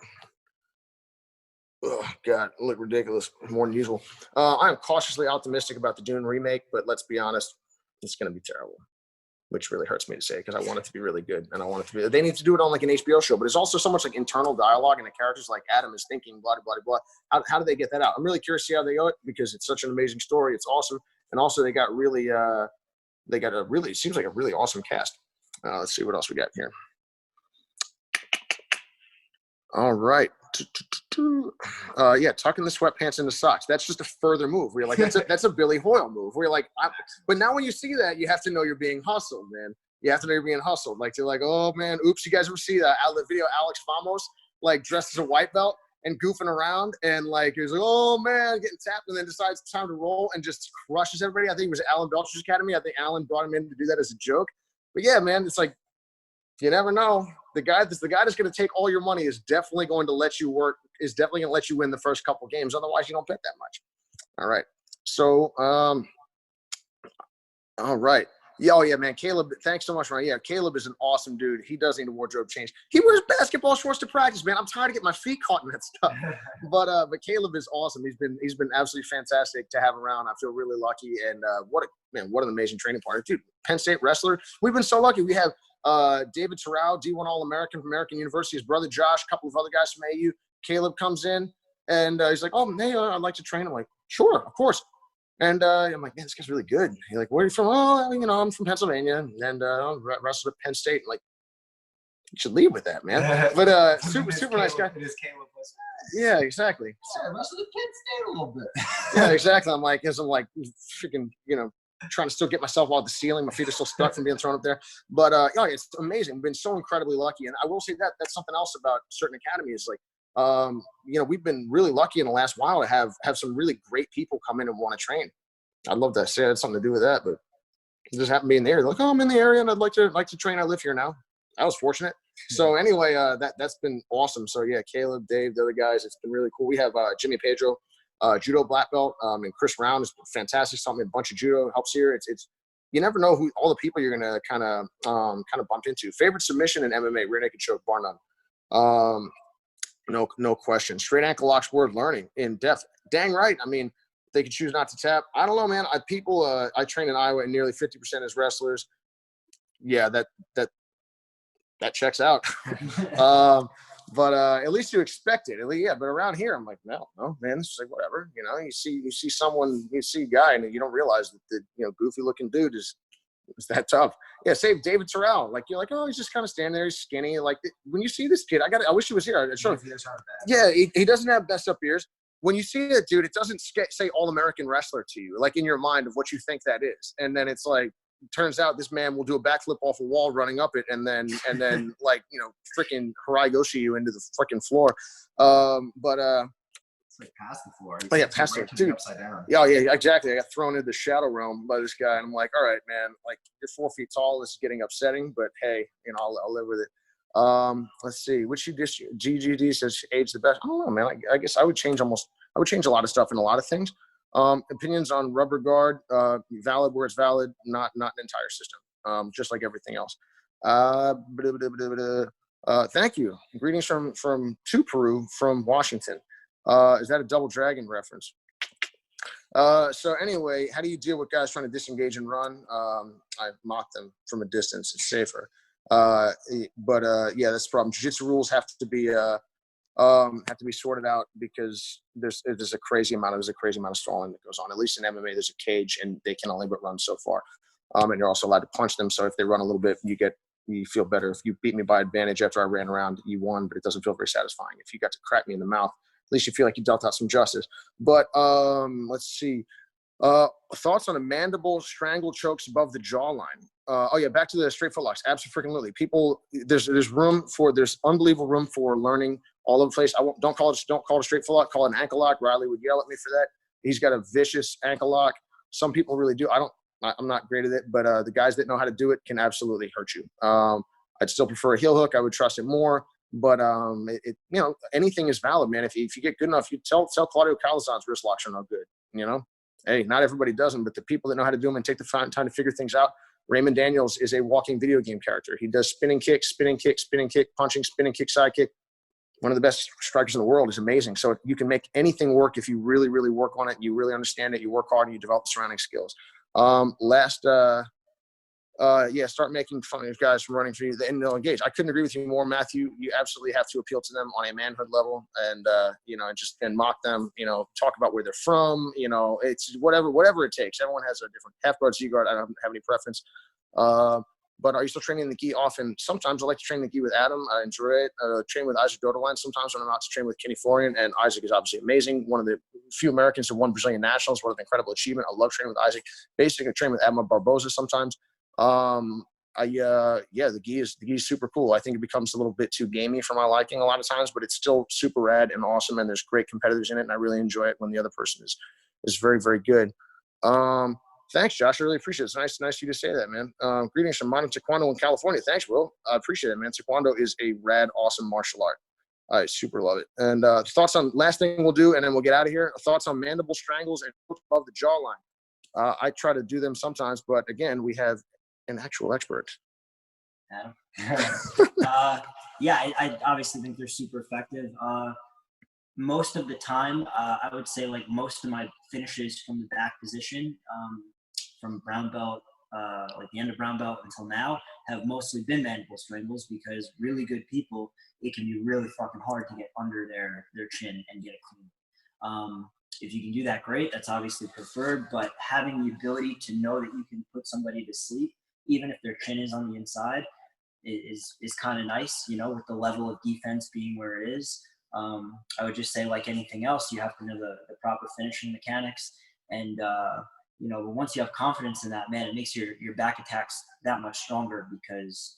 Oh God, I look ridiculous more than usual. I am cautiously optimistic about the Dune remake, but let's be honest, it's going to be terrible. Which really hurts me to say because I want it to be really good and I want it to be. They need to do it on like an HBO show, but there's also so much like internal dialogue and the characters like Adam is thinking, blah blah blah blah. How do they get that out? I'm really curious to see how they go it because it's such an amazing story. It's awesome, and also they got it seems like a really awesome cast. Let's see what else we got here. All right. Yeah, tucking the sweatpants into socks. That's just a further move. Where you're like, that's a Billy Hoyle move. Where you're like, but now when you see that, you have to know you're being hustled, man. You have to know you're being hustled. Like they're like, oh man, oops. You guys ever see that video? Alex Famos like dressed as a white belt and goofing around, and like he was like, oh man, getting tapped, and then decides it's time to roll and just crushes everybody. I think it was Alan Belcher's Academy. I think Alan brought him in to do that as a joke. But yeah, man, it's like you never know. The guy that's going to take all your money is definitely going to let you work, is definitely going to let you win the first couple games. Otherwise, you don't bet that much. All right. So, all right. Yeah, oh, yeah, man. Caleb, thanks so much, Ryan. Yeah, Caleb is an awesome dude. He does need a wardrobe change. He wears basketball shorts to practice, man. I'm tired of getting my feet caught in that stuff. But Caleb is awesome. He's been absolutely fantastic to have around. I feel really lucky. And what an amazing training partner. Dude, Penn State wrestler. We've been so lucky. We have David Terrell, D1 All-American from American University, his brother Josh, a couple of other guys from AU. Caleb comes in, and he's like, oh, hey, I'd like to train. I'm like, sure, of course. And I'm like, man, this guy's really good. He's like, where are you from? Oh, I'm from Pennsylvania, and I wrestled at Penn State. Like, you should lead with that, man. But super nice guy. It is Caleb. Yeah, exactly. Yeah, I wrestled at Penn State a little bit. Yeah, exactly. I'm like freaking, trying to still get myself off the ceiling. My feet are still stuck from being thrown up there. But it's amazing. We've been so incredibly lucky. And I will say that's something else about certain academies. Like, we've been really lucky in the last while to have some really great people come in and want to train. I'd love to say it had something to do with that, but it just happened to be in the area. They're like, oh, I'm in the area and I'd like to train. I live here now. I was fortunate. So anyway, that's been awesome. So yeah, Caleb, Dave, the other guys, it's been really cool. We have Jimmy Pedro, judo black belt, and Chris Round is fantastic. Something a bunch of judo helps here. It's you never know who all the people you're gonna kind of bump into. Favorite submission in MMA, rear naked choke, bar none. No question. Straight ankle locks, word learning in depth. Dang right. I mean, they could choose not to tap. I don't know, man. I train in Iowa, and nearly 50% is wrestlers. Yeah, that checks out. But at least you expect it. At least, yeah. But around here, I'm like, no, man. This is like whatever. You see someone, you see a guy, and you don't realize that the goofy looking dude is that tough. Yeah, save David Terrell. Like you're like, oh, he's just kind of standing there, he's skinny. Like when you see this kid, I wish he was here. I showed him. Yeah, he doesn't have messed up ears. When you see that dude, it doesn't say All-American wrestler to you, like in your mind of what you think that is, and then it's like. Turns out this man will do a backflip off a wall running up it and then like freaking Haraigoshi you into the freaking floor. It's like past the floor. Oh yeah, past it, dude. Upside down. Yeah, exactly. I got thrown into the shadow realm by this guy, and I'm like, all right, man, like you're 4 feet tall. This is getting upsetting, but hey, I'll live with it. Let's see. Which GGD says age the best. I don't know, man. I guess I would change a lot of stuff in a lot of things. Opinions on rubber guard, valid where it's valid, not an entire system, just like everything else. Thank you. Greetings from to Peru, from Washington. Is that a Double Dragon reference? So anyway, how do you deal with guys trying to disengage and run? I mock them from a distance. It's safer. Yeah, that's the problem. Jiu-jitsu rules have to be sorted out because there's a crazy amount of stalling that goes on. At least in MMA, there's a cage and they can only but run so far. And you're also allowed to punch them. So if they run a little bit, you feel better. If you beat me by advantage after I ran around, you won, but it doesn't feel very satisfying. If you got to crack me in the mouth, at least you feel like you dealt out some justice. But let's see. Thoughts on a mandible strangle chokes above the jawline? Back to the straight foot locks. Absolutely. People, there's unbelievable room for learning all over the place. Don't call it a straight foot lock. Call it an ankle lock. Riley would yell at me for that. He's got a vicious ankle lock. Some people really do. I'm not great at it, but the guys that know how to do it can absolutely hurt you. I'd still prefer a heel hook. I would trust it more. But anything is valid, man. If you get good enough, you tell Claudio Calazan's wrist locks are no good. Hey, not everybody doesn't, but the people that know how to do them and take the time to figure things out. Raymond Daniels is a walking video game character. He does spinning kick, punching, spinning kick, side kick. One of the best strikers in the world. Is amazing. So you can make anything work if you really, really work on it. You really understand it. You work hard and you develop the surrounding skills. Start making fun of guys from running for you and they'll engage. I couldn't agree with you more, Matthew. You absolutely have to appeal to them on a manhood level and and mock them, talk about where they're from, it's whatever it takes. Everyone has a different half guard, Z guard. I don't have any preference. But are you still training the gi often? Sometimes I like to train the gi with Adam. I enjoy it. Train with Isaac Dodeline sometimes when I'm out to train with Kenny Florian. And Isaac is obviously amazing. One of the few Americans who won Brazilian nationals. What an incredible achievement. I love training with Isaac. Basically, I train with Admiral Barboza sometimes. The gi is super cool. I think it becomes a little bit too gamey for my liking a lot of times, but it's still super rad and awesome. And there's great competitors in it. And I really enjoy it when the other person is very, very good. Thanks, Josh. I really appreciate it. It's nice of you to say that, man. Greetings from Modern Taekwondo in California. Thanks, Will. I appreciate it, man. Taekwondo is a rad, awesome martial art. I super love it. And thoughts on last thing we'll do, and then we'll get out of here. Thoughts on mandible strangles and above the jawline. I try to do them sometimes, but again, we have an actual expert. Adam. I obviously think they're super effective. Most of the time, I would say like most of my finishes from the back position, from brown belt, like the end of brown belt until now, have mostly been mandible strangles because really good people, it can be really fucking hard to get under their chin and get it clean. If you can do that, great. That's obviously preferred, but having the ability to know that you can put somebody to sleep, even if their chin is on the inside, is kind of nice, with the level of defense being where it is. I would just say, like anything else, you have to know the proper finishing mechanics. And, once you have confidence in that, man, it makes your back attacks that much stronger because,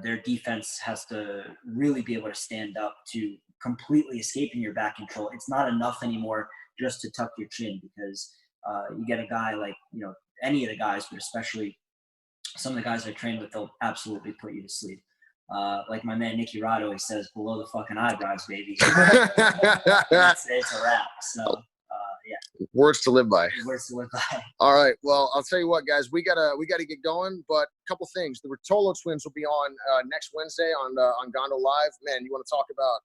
their defense has to really be able to stand up to completely escaping your back control. It's not enough anymore just to tuck your chin because you get a guy like, any of the guys, but especially some of the guys I train with, they'll absolutely put you to sleep. like my man Nicky Rod always says, below the fucking eyebrows, baby. It's a wrap. So yeah. Words to live by. Words to live by. All right. Well, I'll tell you what, guys, we gotta get going. But a couple things. The Rotolo twins will be on next Wednesday on Gondo Live. Man, you want to talk about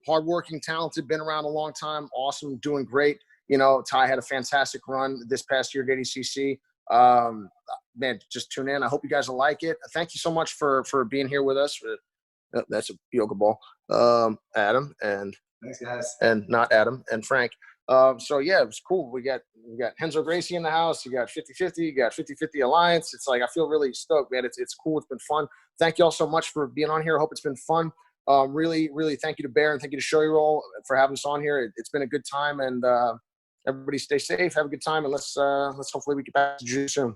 hardworking, talented, been around a long time, awesome, doing great. You know, Ty had a fantastic run this past year at ADCC. Man, just tune in. I hope you guys will like it. Thank you so much for being here with us. That's a yoga ball. Adam and Thanks, guys. and not Adam and Frank. So yeah, it was cool. We got Henzo Gracie in the house. You got 50-50. You got 50-50 Alliance. It's like I feel really stoked, man. It's cool. It's been fun. Thank you all so much for being on here. I hope it's been fun. Really, really thank you to Bear and thank you to Show Your Roll for having us on here. It's been a good time, and everybody stay safe, have a good time, and let's hopefully we get back to you soon.